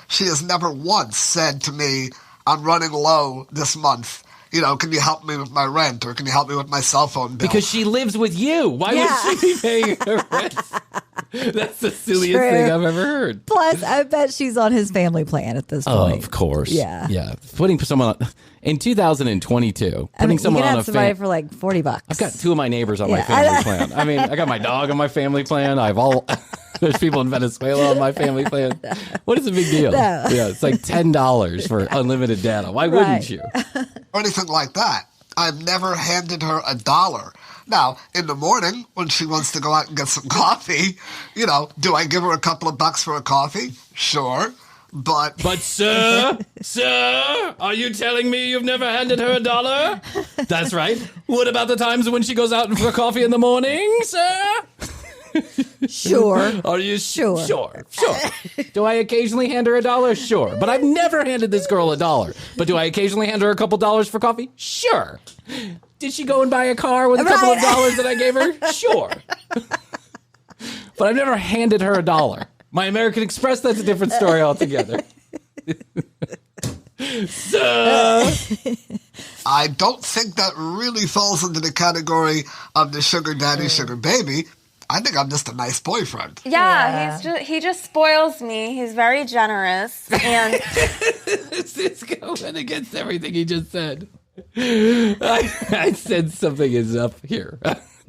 she has never once said to me, I'm running low this month. You know, can you help me with my rent, or can you help me with my cell phone bill? Because she lives with you. Why would she be paying her rent? That's the silliest thing I've ever heard. Plus, I bet she's on his family plan at this point. Of course. Yeah. Yeah. Putting someone on, in 2022, putting someone you can on have somebody for like $40. I've got two of my neighbors on my family plan. I mean, I got my dog on my family plan. There's people in Venezuela on my family plan. What is the big deal? No. Yeah, it's like $10 for unlimited data. Why wouldn't you? Or anything like that. I've never handed her $1. Now, in the morning, when she wants to go out and get some coffee, you know, do I give her a couple of bucks for a coffee? Sure. But sir, are you telling me you've never handed her $1? That's right. What about the times when she goes out for coffee in the morning, sir? Sure. Are you sure? Sure. Do I occasionally hand her $1? Sure. But I've never handed this girl $1. But do I occasionally hand her a couple dollars for coffee? Sure. Did she go and buy a car with a couple of dollars that I gave her? Sure. But I've never handed her $1. My American Express, that's a different story altogether. So, I don't think that really falls into the category of the sugar daddy, sugar baby. I think I'm just a nice boyfriend. Yeah. He just spoils me. He's very generous, and it's going against everything he just said. I said something is up here.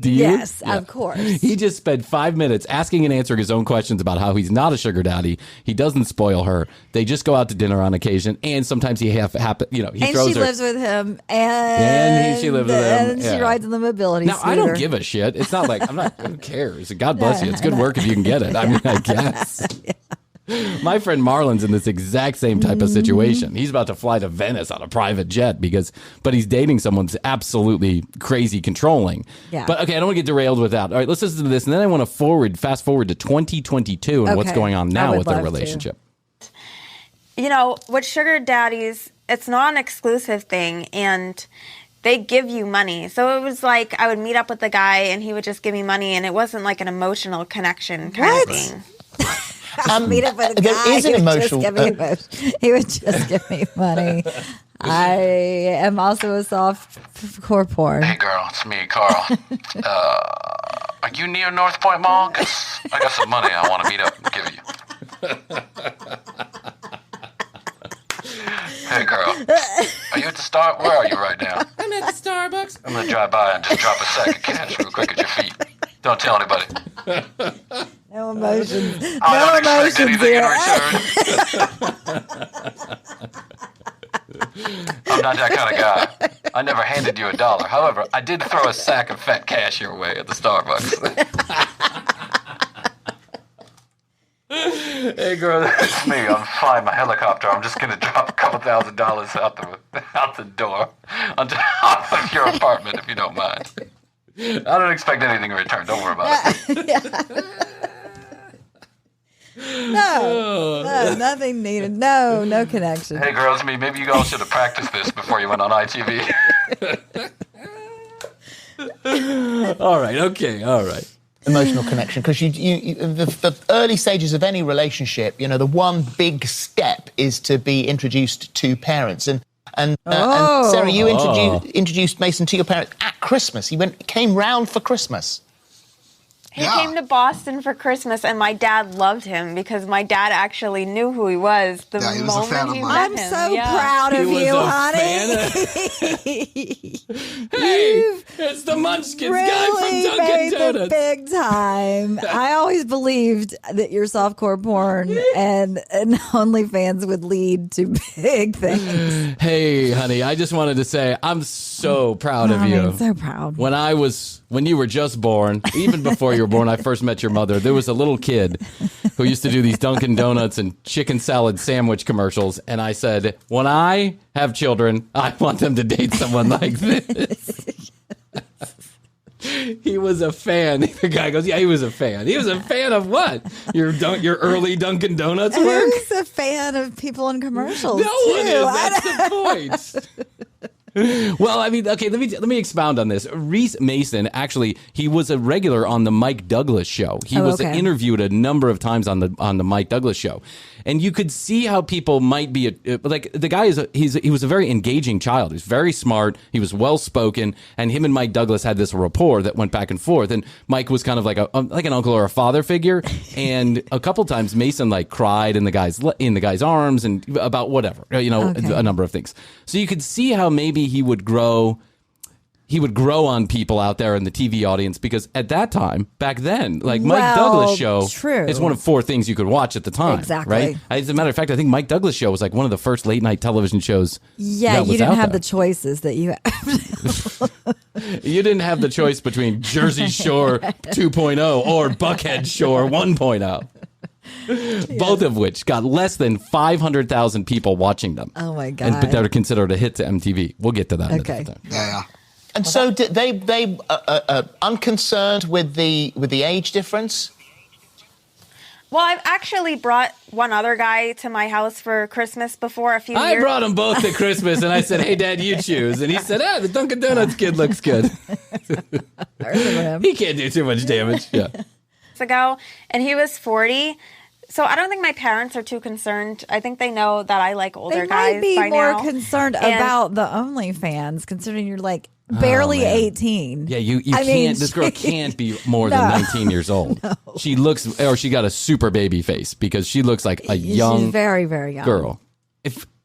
Do you? Yes, of course. He just spent 5 minutes asking and answering his own questions about how he's not a sugar daddy. He doesn't spoil her. They just go out to dinner on occasion, and sometimes he throws her. And she lives with him, she lives with him. And she rides in the mobility Now, scooter. I don't give a shit. It's not like, who cares? God bless you. It's good work if you can get it. I mean, I guess. My friend Marlon's in this exact same type of situation. He's about to fly to Venice on a private jet but he's dating someone that's absolutely crazy controlling. Yeah. But okay, I don't want to get derailed with that. All right, let's listen to this, and then I want to fast forward to 2022 and what's going on now with their relationship. You know, with sugar daddies, it's not an exclusive thing, and they give you money. So it was like I would meet up with the guy and he would just give me money, and it wasn't like an emotional connection kind of thing. Meet up with a there guy. is an emotional. He would just give me money. I am also a soft core porn. Hey, girl, it's me, Carl. Are you near North Point Mall? 'Cause I got some money I want to meet up and give you. Hey, girl. Are you at the Star? Where are you right now? I'm at the Starbucks. I'm going to drive by and just drop a sack of cash real quick at your feet. Don't tell anybody. No emotions. I No don't expect emotions anything here. in return. I'm not that kind of guy. I never handed you $1. However, I did throw a sack of fat cash your way at the Starbucks. Hey, girl, it's me. I'm flying my helicopter. I'm just going to drop a couple $1,000s out the door on top of your apartment, if you don't mind. I don't expect anything in return. Don't worry about it. No, nothing needed. No connection. Hey, girls, me. Maybe you all should have practiced this before you went on ITV. All right. Okay. All right. Emotional connection, because the early stages of any relationship, the one big step is to be introduced to parents. And Sarah, you introduced Mason to your parents at Christmas. He came round for Christmas. He came to Boston for Christmas, and my dad loved him because my dad actually knew who he was the moment he met him. I'm so proud of you, honey. Hey, it's the Munchkins guy from Dunkin' Donuts. Big time. I always believed that your softcore porn and OnlyFans would lead to big things. Hey, honey, I just wanted to say I'm so proud of you. I'm so proud. When you were just born, even before you were born, I first met your mother. There was a little kid who used to do these Dunkin' Donuts and chicken salad sandwich commercials. And I said, when I have children, I want them to date someone like this. He was a fan. The guy goes, yeah, he was a fan. He was a fan of what? Your early Dunkin' Donuts work? He was a fan of people in commercials. No one is. That's the point. Well, I mean, okay, let me expound on this. Reese Mason, actually, he was a regular on the Mike Douglas show. He was interviewed a number of times on the Mike Douglas show. And you could see how people might be like the guy he was a very engaging child. He was very smart. He was well spoken, and him and Mike Douglas had this rapport that went back and forth. And Mike was kind of like like an uncle or a father figure. And a couple times Mason cried in the guy's arms and about whatever, a number of things. So you could see how maybe he would grow on people out there in the TV audience, because at that time, back then, Mike Douglas show is one of 4 things you could watch at the time. Exactly. Right? As a matter of fact, I think Mike Douglas show was one of the first late night television shows. Yeah, you didn't have the choices that you have. You didn't have the choice between Jersey Shore 2.0 or Buckhead Shore 1.0. Both of which got less than 500,000 people watching them. Oh my God. But they're considered a hit to MTV. We'll get to that. Okay. Yeah. And so did they unconcerned with the age difference? Well, I've actually brought one other guy to my house for Christmas before a few years. I brought them both to Christmas, and I said, hey, Dad, you choose. And he said, the Dunkin' Donuts kid looks good. I remember him. He can't do too much damage. Yeah. Ago, and he was 40. So I don't think my parents are too concerned. I think they know that I like older guys. They might be more now. concerned about the OnlyFans, considering you're barely 18. Yeah, you can't. This girl can't be more than 19 years old. No. She looks, or she got a super baby face because she looks like a young, she's very, very young girl.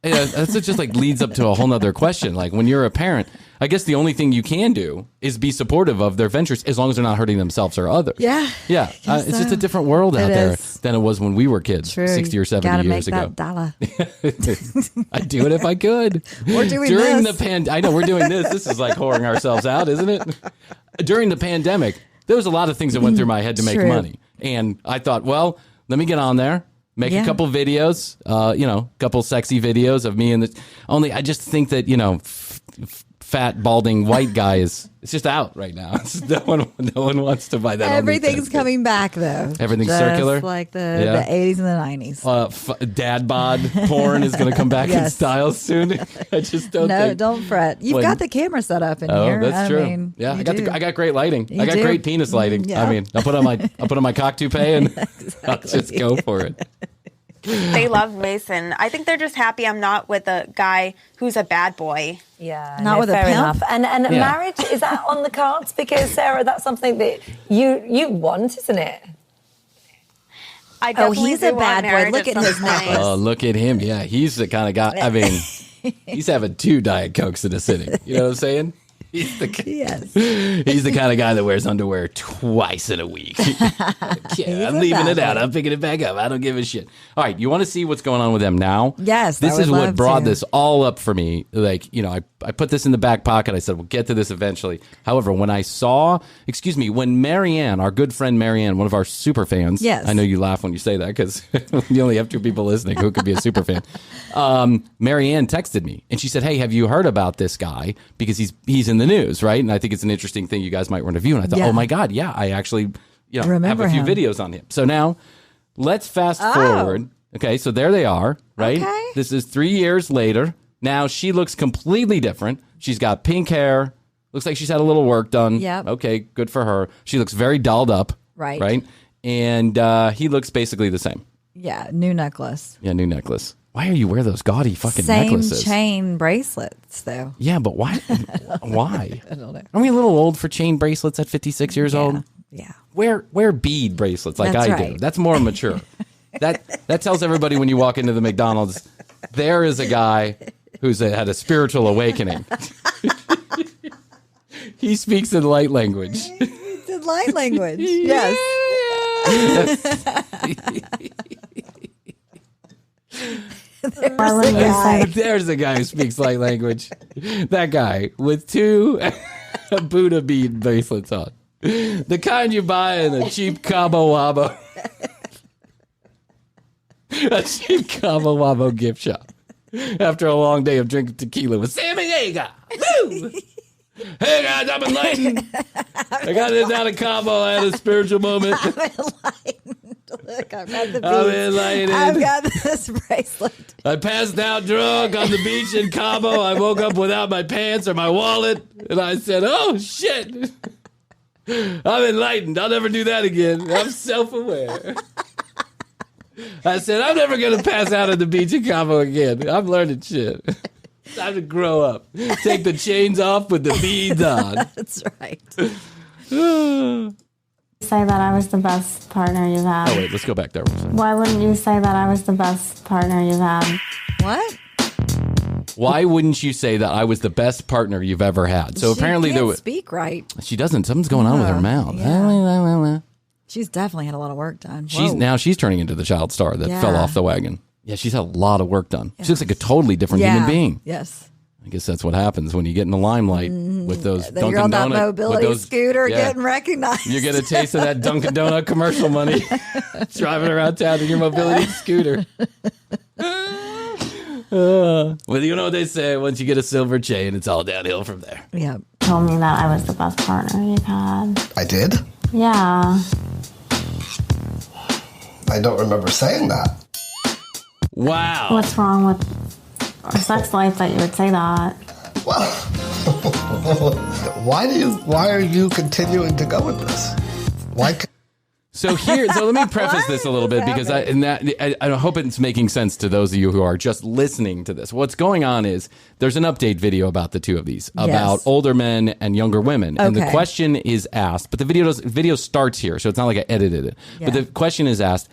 That's just leads up to a whole nother question. When you're a parent, I guess the only thing you can do is be supportive of their ventures as long as they're not hurting themselves or others. Yeah. Yeah. It's just a different world out there than it was when we were kids, True. 60 or 70 years ago. Gotta make that dollar. I'd do it if I could. We're doing During this. the I know we're doing this. This is like whoring ourselves out, isn't it? During the pandemic, there was a lot of things that went through my head to make money. And I thought, well, let me get on there. Make a couple videos, couple sexy videos of me and I just think that, fat, balding white guy is it's just out right now. No one wants to buy that. Everything's coming back though. Everything's just circular, like the 80s and the 90s. Dad bod porn is going to come back in style soon. I just don't. No, don't fret. You've got the camera set up in here. Oh, that's true. Mean, yeah, I got great lighting. You I got do. great penis lighting. Yeah. I mean, I'll put on my cock toupee and I'll just go for it. They love Mason. I think they're just happy I'm not with a guy who's a bad boy. Yeah, not with a fair pimp. enough. And marriage, is that on the cards? Because Sarah, that's something that you want, isn't it? I definitely he's do a want bad boy. marriage Look at some his point. necklace. Oh, look at him. Yeah, he's the kind of guy. I mean, he's having 2 Diet Cokes in a sitting. You know what I'm saying? He's the kind of guy that wears underwear twice in a week. I'm leaving it out. I'm picking it back up. I don't give a shit. All right, you want to see what's going on with them now? Yes, This I is would what love brought to. this all up for me. Like, you know, I put this in the back pocket. I said, we'll get to this eventually. However, when when Marianne, our good friend Marianne, one of our super fans. Yes. I know you laugh when you say that because you only have 2 people listening who could be a super fan. Marianne texted me and she said, hey, have you heard about this guy? Because he's in the news, right? And I think it's an interesting thing you guys might want to view. And I thought, oh my God, yeah, I actually Remember have a few him. videos on him. So now let's fast forward. Okay, so there they are, right? Okay. This is 3 years later. Now she looks completely different. She's got pink hair. Looks like she's had a little work done. Yep. Okay, good for her. She looks very dolled up. Right. Right? And he looks basically the same. Yeah, new necklace. Yeah, new necklace. Why are you wearing those gaudy fucking Same necklaces? chain bracelets, though. Yeah, but why? Why? I don't know. Are we a little old for chain bracelets at 56 years old? Yeah. Wear bead bracelets like That's I do. right. That's more mature. That tells everybody when you walk into the McDonald's, there is a guy who's had a spiritual awakening. He speaks in light language. It's in light language. Yes. There's a guy who speaks light language. That guy with 2 Buddha bead bracelets on. The kind you buy in a cheap Cabo Wabo. A cheap Cabo Wabo gift shop. After a long day of drinking tequila with Sammy Vega. Woo! Hey guys, I'm enlightened. I got this out of Cabo. I had a spiritual moment. I'm enlightened. Look, I've got the beads. I'm enlightened. I've got this bracelet. I passed out drunk on the beach in Cabo. I woke up without my pants or my wallet. And I said, oh, shit. I'm enlightened. I'll never do that again. I'm self-aware. I said, I'm never going to pass out on the beach in Cabo again. I'm learning shit. Time to grow up. Take the chains off with the beads on. That's right. Say that I was the best partner you've had. Oh, wait, let's go back there. Why wouldn't you say that I was the best partner you've had? What? Why wouldn't you say that I was the best partner you've ever had? So She apparently can't there was. speak right. She doesn't. Something's going on with her mouth. Yeah. She's definitely had a lot of work done. She's turning into the child star that Yeah. fell off the wagon. Yeah, she's had a lot of work done. She looks like a totally different human being. Yes. I guess that's what happens when you get in the limelight with those Then Dunkin' you're on that Donut mobility with those, scooter yeah. getting recognized. You get a taste of that Dunkin' Donut commercial money driving around town in your mobility scooter. Well, you know what they say, once you get a silver chain, it's all downhill from there. Yeah. Told me that I was the best partner you've had. I did? Yeah. I don't remember saying that. Wow. What's wrong with our sex life that you would say that? Well, why are you continuing to go with this? So let me preface this a little bit because I hope it's making sense to those of you who are just listening to this. What's going on is there's an update video about the 2 of these, about older men and younger women. And the Okay. question is asked, but the video starts here, so it's not like I edited it. Yeah. But the question is asked,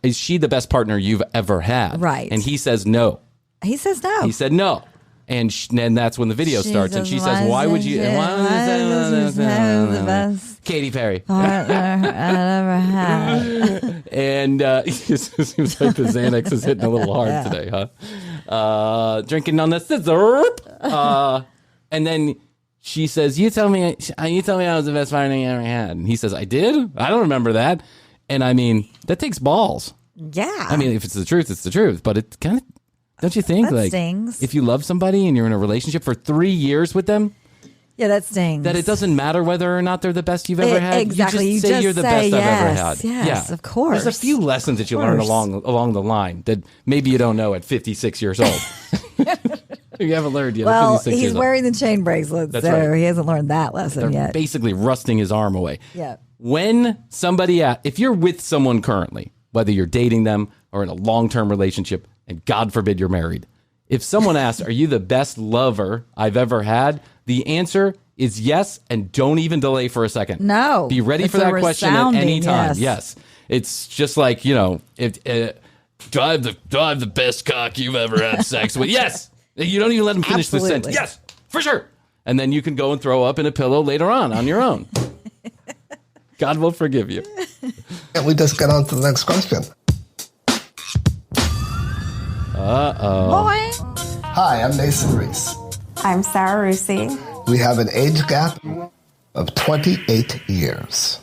is she the best partner you've ever had? Right. And he says no. He says no. He said no. And then that's when the video starts. And she says, why would you say the best Katy Perry. partner I ever had? And it seems like the Xanax is hitting a little hard today, huh? Drinking on the scissor. And then she says, you tell me I was the best partner you ever had. And he says, I did? I don't remember that. And I mean, that takes balls. Yeah. I mean, if it's the truth, it's the truth. But it kind of Don't you think? That Like, stings. if you love somebody and you're in a relationship for 3 years with them, Yeah, that stings. that it doesn't matter whether or not they're the best you've ever had. Exactly. You just say you're the best I've ever had. Yes, of course. There's a few lessons that you learn along the line that maybe you don't know at 56 years old. You haven't learned yet. Well, at 56 he's years old. wearing the chain bracelets, That's so right. he hasn't learned that lesson They're yet. basically rusting his arm away. Yeah. When somebody, if you're with someone currently, whether you're dating them or in a long-term relationship, and God forbid you're married, if someone asks, are you the best lover I've ever had? The answer is yes, and don't even delay for a second. No. Be ready It's for a that question at any resounding time. yes. Yes. It's just like, do I have the best cock you've ever had sex with? Yes. You don't even let them finish the Absolutely. sentence. Yes, for sure. And then you can go and throw up in a pillow later on your own. God will forgive you. And we just get on to the next question. Boy. Hi, I'm Mason Reese. I'm Sara Rusi. We have an age gap of 28 years.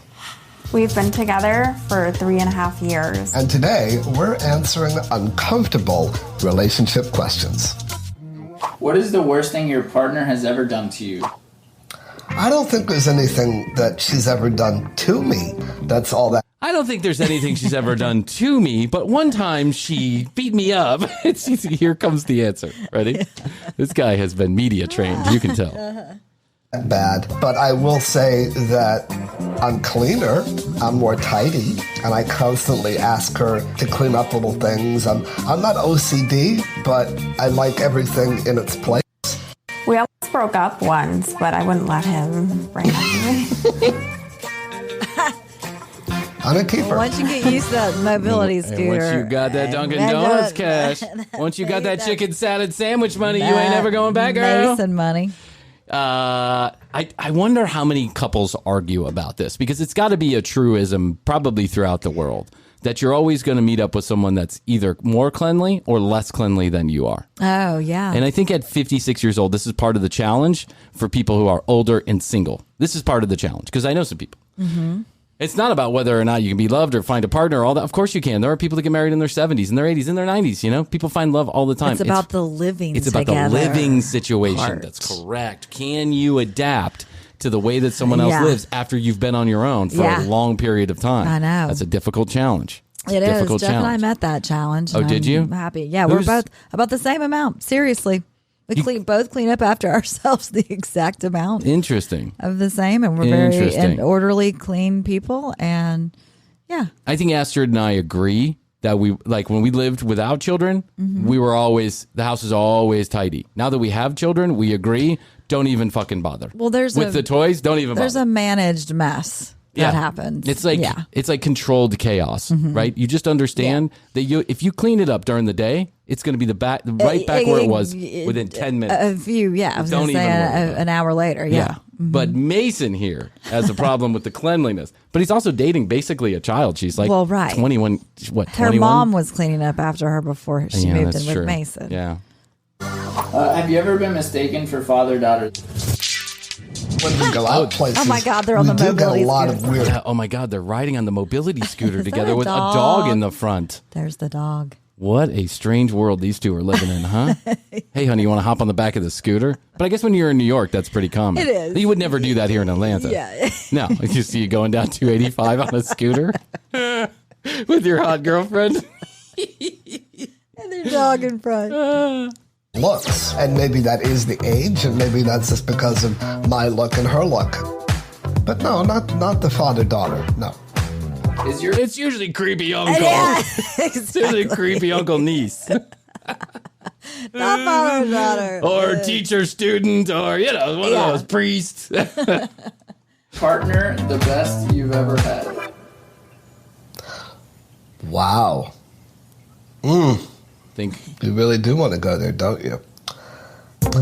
We've been together for 3.5 years. And today, we're answering uncomfortable relationship questions. What is the worst thing your partner has ever done to you? I don't think there's anything that she's ever done to me that's all that. I don't think there's anything she's ever done to me, but one time she beat me up. Here comes the answer. Ready? This guy has been media trained. You can tell. Bad, but I will say that I'm cleaner, I'm more tidy, and I constantly ask her to clean up little things. I'm not OCD, but I like everything in its place. We almost broke up once, but I wouldn't let him bring that to me. I'm a keeper. Once you get used to that mobility And scooter. once you got that Dunkin' Donuts cash, once you got that chicken salad sandwich money, you ain't ever going back, girl. Mason money. I wonder how many couples argue about this, because it's got to be a truism probably throughout the world that you're always going to meet up with someone that's either more cleanly or less cleanly than you are. Oh, yeah. And I think at 56 years old, this is part of the challenge for people who are older and single. This is part of the challenge, because I know some people. Mm-hmm. It's not about whether or not you can be loved or find a partner or all that. Of course you can. There are people that get married in their 70s, in their 80s, in their 90s. You know, people find love all the time. It's about the living It's about together the living situation. part. That's correct. Can you adapt to the way that someone else Yeah. lives after you've been on your own for Yeah. a long period of time? I know. That's a difficult challenge. It's It a is. difficult Jeff and I challenge. met that challenge. Oh, and did you? I'm happy. Yeah, Who's- we're both about the same amount. Seriously. We both clean up after ourselves the exact amount Interesting. of the same. And we're very Interesting. orderly, clean people. And yeah. I think Astrid and I agree that we, like when we lived without children, Mhm. we were always, the house is always tidy. Now that we have children, we agree, don't even fucking bother. Well, there's with the toys, don't even There's bother. a managed mess that happens. It's like yeah. it's like controlled chaos, Mhm. right? You just understand that if you clean it up during the day, it's going to be right back where it was within 10 minutes. A few, yeah. I was Don't going to say even worry about an hour later. Yeah. But Mason here has a problem with the cleanliness. But he's also dating basically a child. She's like Well, right. 21. What, Her 21? mom was cleaning up after her before she Yeah, moved that's in with true. Mason. Yeah. Have you ever been mistaken for father-daughter? When we go out places, Oh my God, they're on we the do get a mobility lot scooter. of weird. Yeah, oh my God, they're riding on the mobility scooter Is that together a with dog? a dog in the front. There's the dog. What a strange world these two are living in, huh? Hey, honey, you want to hop on the back of the scooter? But I guess when you're in New York, that's pretty common. It is. You would never do that here in Atlanta. Yeah. No, you see you going down 285 on a scooter with your hot girlfriend. And their dog in front. Looks, and maybe that is the age, and maybe that's just because of my look and her look. But no, not the father-daughter. No. It's usually creepy uncle. Yeah, It's usually creepy uncle niece. Not father and daughter. Or teacher student, or one of those priests. Partner, the best you've ever had. Wow. Think you really do want to go there, don't you?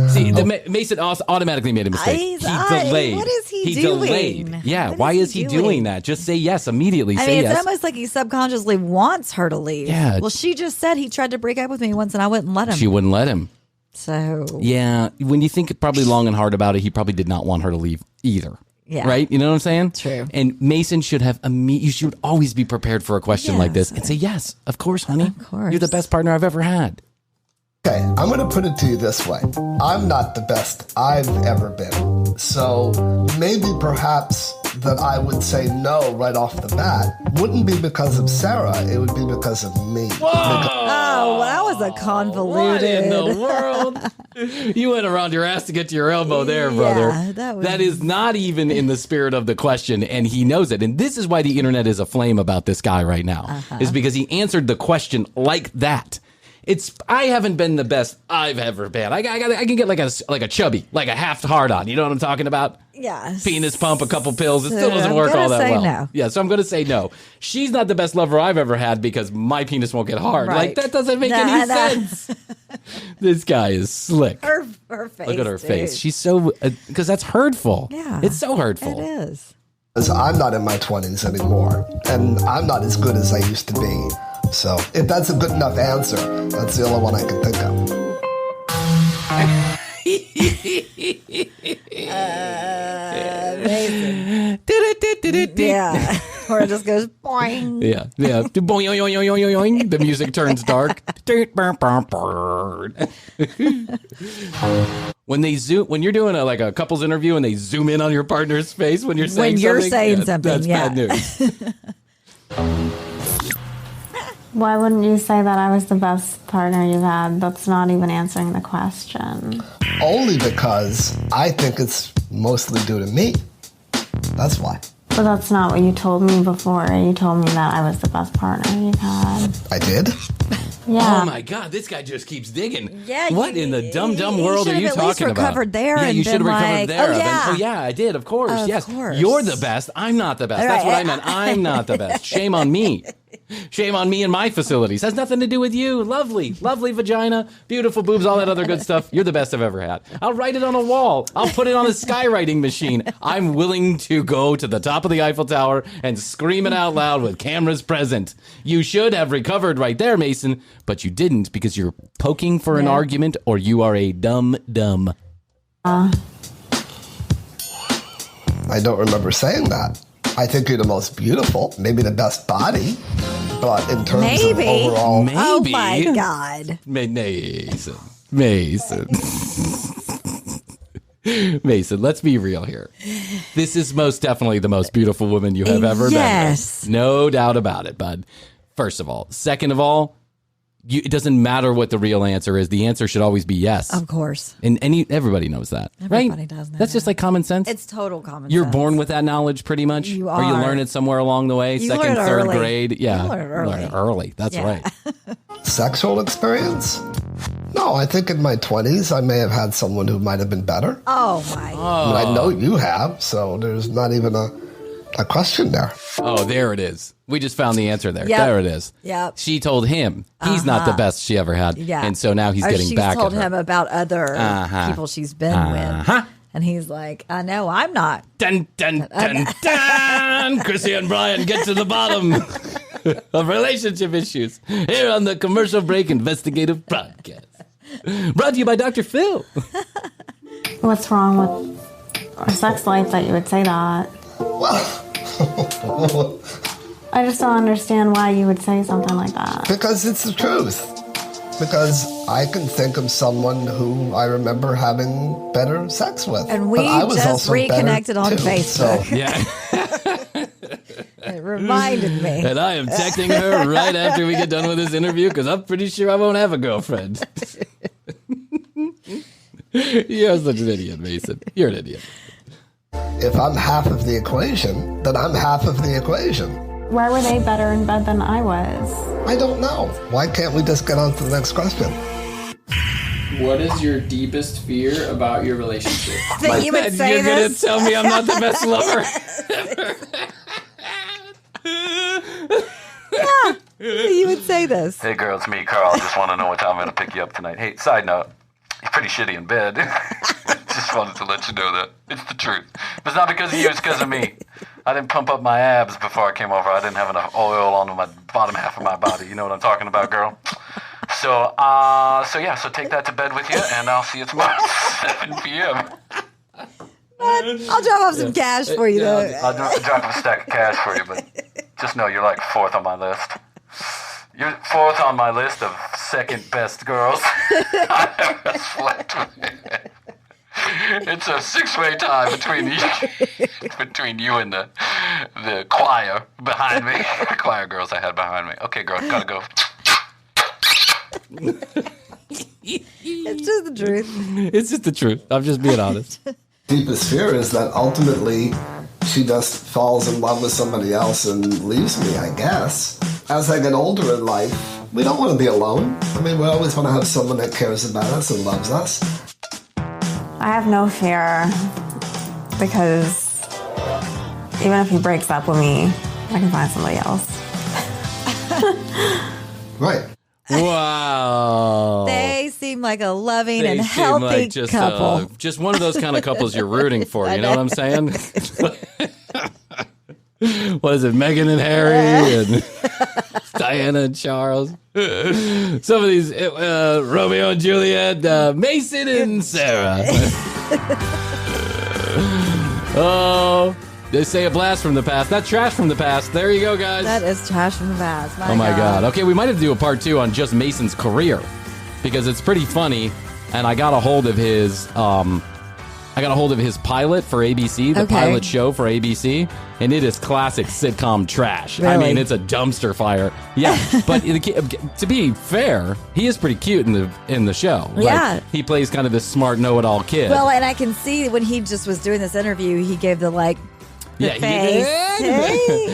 See, Mason automatically made a mistake. He delayed. What is he doing? Delayed. Yeah, why is he doing that? Just say yes immediately. I Say mean, it's yes. almost like he subconsciously wants her to leave. Yeah. Well, she just said he tried to break up with me once and I wouldn't let him. She wouldn't let him. So. Yeah, when you think probably long and hard about it, he probably did not want her to leave either. Yeah. Right? You know what I'm saying? True. And Mason should have you should always be prepared for a question like this Yes. and say yes, of course, honey. Of course. You're the best partner I've ever had. Okay, I'm going to put it to you this way. I'm not the best I've ever been. So maybe perhaps that I would say no right off the bat wouldn't be because of Sara. It would be because of me. Oh, that was a convoluted. What in the world? You went around your ass to get to your elbow there, brother. Yeah, that is not even in the spirit of the question, and he knows it. And this is why the internet is aflame about this guy right now, is because he answered the question like that. I haven't been the best I've ever been. I can get like a chubby, like a half hard on. You know what I'm talking about? Yes. Penis pump, a couple pills. It still doesn't work all that well. No. Yeah, so I'm going to say no. She's not the best lover I've ever had because my penis won't get hard. Right. Like, that doesn't make any sense. This guy is slick. Her face. Look at her dude. face. She's so, because that's hurtful. Yeah. It's so hurtful. It is. Because I'm not in my 20s anymore, and I'm not as good as I used to be. So if that's a good enough answer, that's the only one I can think of. Yeah. Or it just goes boing. Yeah. Boing. The music turns dark. When you're doing a couples interview and they zoom in on your partner's face when you're saying something, that's bad news. Why wouldn't you say that I was the best partner you've had? That's not even answering the question. Only because I think it's mostly due to me. That's why. But that's not what you told me before. You told me that I was the best partner you've had. I did? Yeah. Oh my God, this guy just keeps digging. Yeah. What in the dumb world are you talking about? You should have at least recovered there. Yeah, and you should have been recovered like, there. Oh, yeah. Oh yeah, I did. Of course. Of Yes. course. You're the best. I'm not the best. That's what I meant. I'm not the best. Shame on me. Shame on me and my facilities. Has nothing to do with you. Lovely vagina, beautiful boobs, all that other good stuff. You're the best I've ever had. I'll write it on a wall. I'll put it on a skywriting machine. I'm willing to go to the top of the Eiffel Tower and scream it out loud with cameras present. You should have recovered right there, Mason, but you didn't because you're poking for an argument or you are a dumb. I don't remember saying that. I think you're the most beautiful, maybe the best body, but in terms of overall... Maybe. Oh my God. Mason. Mason, let's be real here. This is most definitely the most beautiful woman you have ever been with. No doubt about it, bud. First of all. Second of all, it doesn't matter what the real answer is. The answer should always be yes. Of course. And everybody knows that, Everybody right? does know That's just like common sense. It's total common You're sense. born with that knowledge pretty much? You Or you are. learn it somewhere along the way, You second, learn it third early. grade. Yeah. You learn it early. That's Yeah. right. Sexual experience? No, I think in my 20s I may have had someone who might have been better. Oh my. I mean, I know you have, so there's not even a question there. Oh, there it is. We just found the answer there. Yep. There it is. Yep. She told him he's not the best she ever had. Yeah. And so now he's getting she's back told at her. him about other people she's been with. And he's like, I know I'm not. Dun, dun, dun, dun. Krissy and Bryan get to the bottom of relationship issues here on the Commercial Break Investigative Podcast. Brought to you by Dr. Phil. What's wrong with our sex life that you would say that? I just don't understand why you would say something like that. Because it's the truth. Because I can think of someone who I remember having better sex with. And we But I was just also reconnected better on too, Facebook. so- Yeah. It reminded me. And I am texting her right after we get done with this interview because I'm pretty sure I won't have a girlfriend. You're such an idiot, Mason. You're an idiot. If I'm half of the equation, then I'm half of the equation. Why were they better in bed than I was? I don't know. Why can't we just get on to the next question? What is your deepest fear about your relationship? That you would say You're this? going to tell me I'm not the best lover? Yeah. You would say this. Hey girl, it's me, Carl. I just want to know what time I'm going to pick you up tonight. Hey, side note, you're pretty shitty in bed. Just wanted to let you know that. It's the truth. But it's not because of you, it's because of me. I didn't pump up my abs before I came over. I didn't have enough oil on my bottom half of my body. You know what I'm talking about, girl? So take that to bed with you, and I'll see you tomorrow at 7 p.m. I'll drop off some cash for you, though. I'll drop a stack of cash for you, but just know you're like fourth on my list. You're fourth on my list of second best girls I ever slept with. It's a six-way tie between you and the choir behind me. The choir girls I had behind me. Okay, girl, gotta go. It's just the truth. It's just the truth. I'm just being honest. Deepest fear is that ultimately she just falls in love with somebody else and leaves me, I guess. As I get older in life, we don't want to be alone. I mean, we always want to have someone that cares about us and loves us. I have no fear because even if he breaks up with me, I can find somebody else. Right. Wow. They seem like a loving They and seem healthy like just, couple. just one of those kind of couples you're rooting for. You know what I'm saying? What is it, Meghan and Harry and Diana and Charles? Some of these, Romeo and Juliet, Mason and Sara. Oh, they say a blast from the past. That's trash from the past. There you go, guys. That is trash from the past. Oh my God. Okay, we might have to do a part 2 on just Mason's career because it's pretty funny. And I got a hold of his, pilot for ABC, the pilot show for ABC, and it is classic sitcom trash. Really? I mean, it's a dumpster fire. Yeah, but to be fair, he is pretty cute in the show. Yeah. Like, he plays kind of this smart know-it-all kid. Well, and I can see when he just was doing this interview, he gave the face. Hey.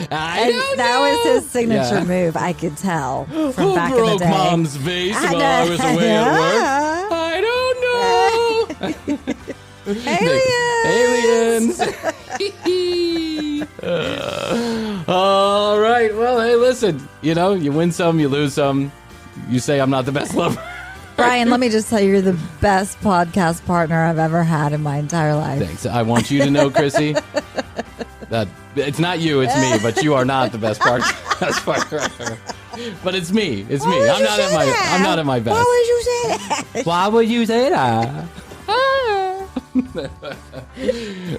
That was his signature move. I could tell from back in the broke day. Mom's vase while I was away at work? I don't know. Aliens. All right. Well, hey, listen. You know, you win some, you lose some. You say I'm not the best lover. Brian, let me just tell you, you're the best podcast partner I've ever had in my entire life. Thanks. I want you to know, Krissy, that it's not you, it's me. But you are not the best partner. But it's me. It's me. I'm not at my best. Why would you say that? Why would you say that?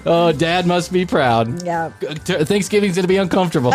Oh, Dad must be proud. Yeah. Thanksgiving's going to be uncomfortable.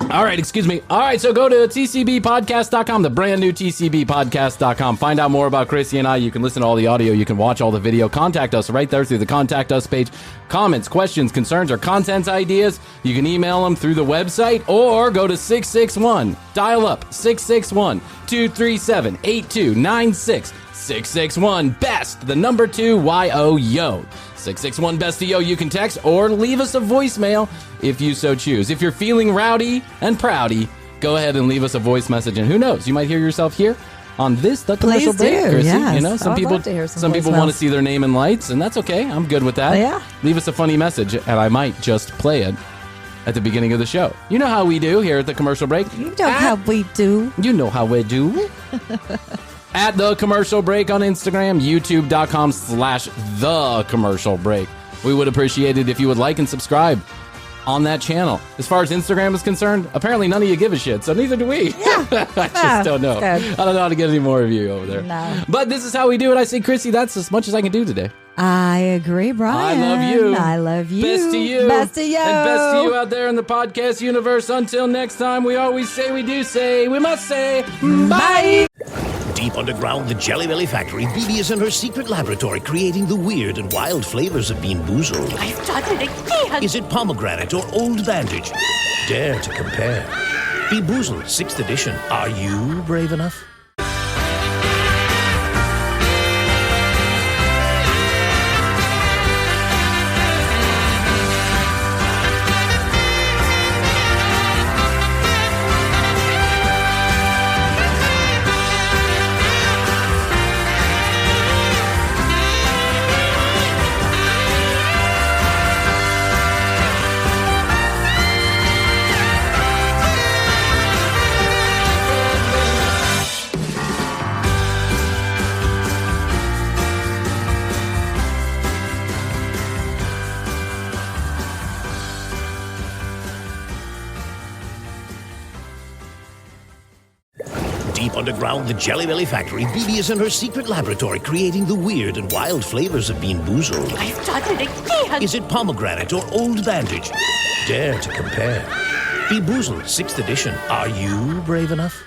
All right, excuse me. All right, so go to tcbpodcast.com, the brand new tcbpodcast.com. Find out more about Krissy and I. You can listen to all the audio. You can watch all the video. Contact us right there through the Contact Us page. Comments, questions, concerns, or content ideas, you can email them through the website or go to 661. Dial up 661-237-8296. 661 BEST, the number 2 YO. 661 BEST YO. You can text or leave us a voicemail if you so choose. If you're feeling rowdy and proudy, go ahead and leave us a voice message. And who knows, you might hear yourself here on the commercial break, Krissy. Yes. You know, some people want to see their name in lights, and that's okay. I'm good with that. Yeah. Leave us a funny message, and I might just play it at the beginning of the show. You know how we do here at the commercial break. You know how we do. You know how we do. At The Commercial Break on Instagram, youtube.com/The Commercial Break. We would appreciate it if you would like and subscribe on that channel. As far as Instagram is concerned, apparently none of you give a shit, so neither do we. Yeah. I just don't know. I don't know how to get any more of you over there. No. But this is how we do it. I say, Krissy, that's as much as I can do today. I agree, Brian. I love you. I love you. Best to you. Best to you. And best to you out there in the podcast universe. Until next time, we always say, we do say, we must say, bye. Deep underground, the Jelly Belly factory, Bibi is in her secret laboratory creating the weird and wild flavors of Bean Boozled. I've done it again! Is it pomegranate or old bandage? Dare to compare. Bean Boozled, 6th edition. Are you brave enough? Deep underground, the Jelly Belly factory, Bibi is in her secret laboratory creating the weird and wild flavors of Bean Boozled. I've done it again! Is it pomegranate or old bandage? Dare to compare. Beboozled 6th edition. Are you brave enough?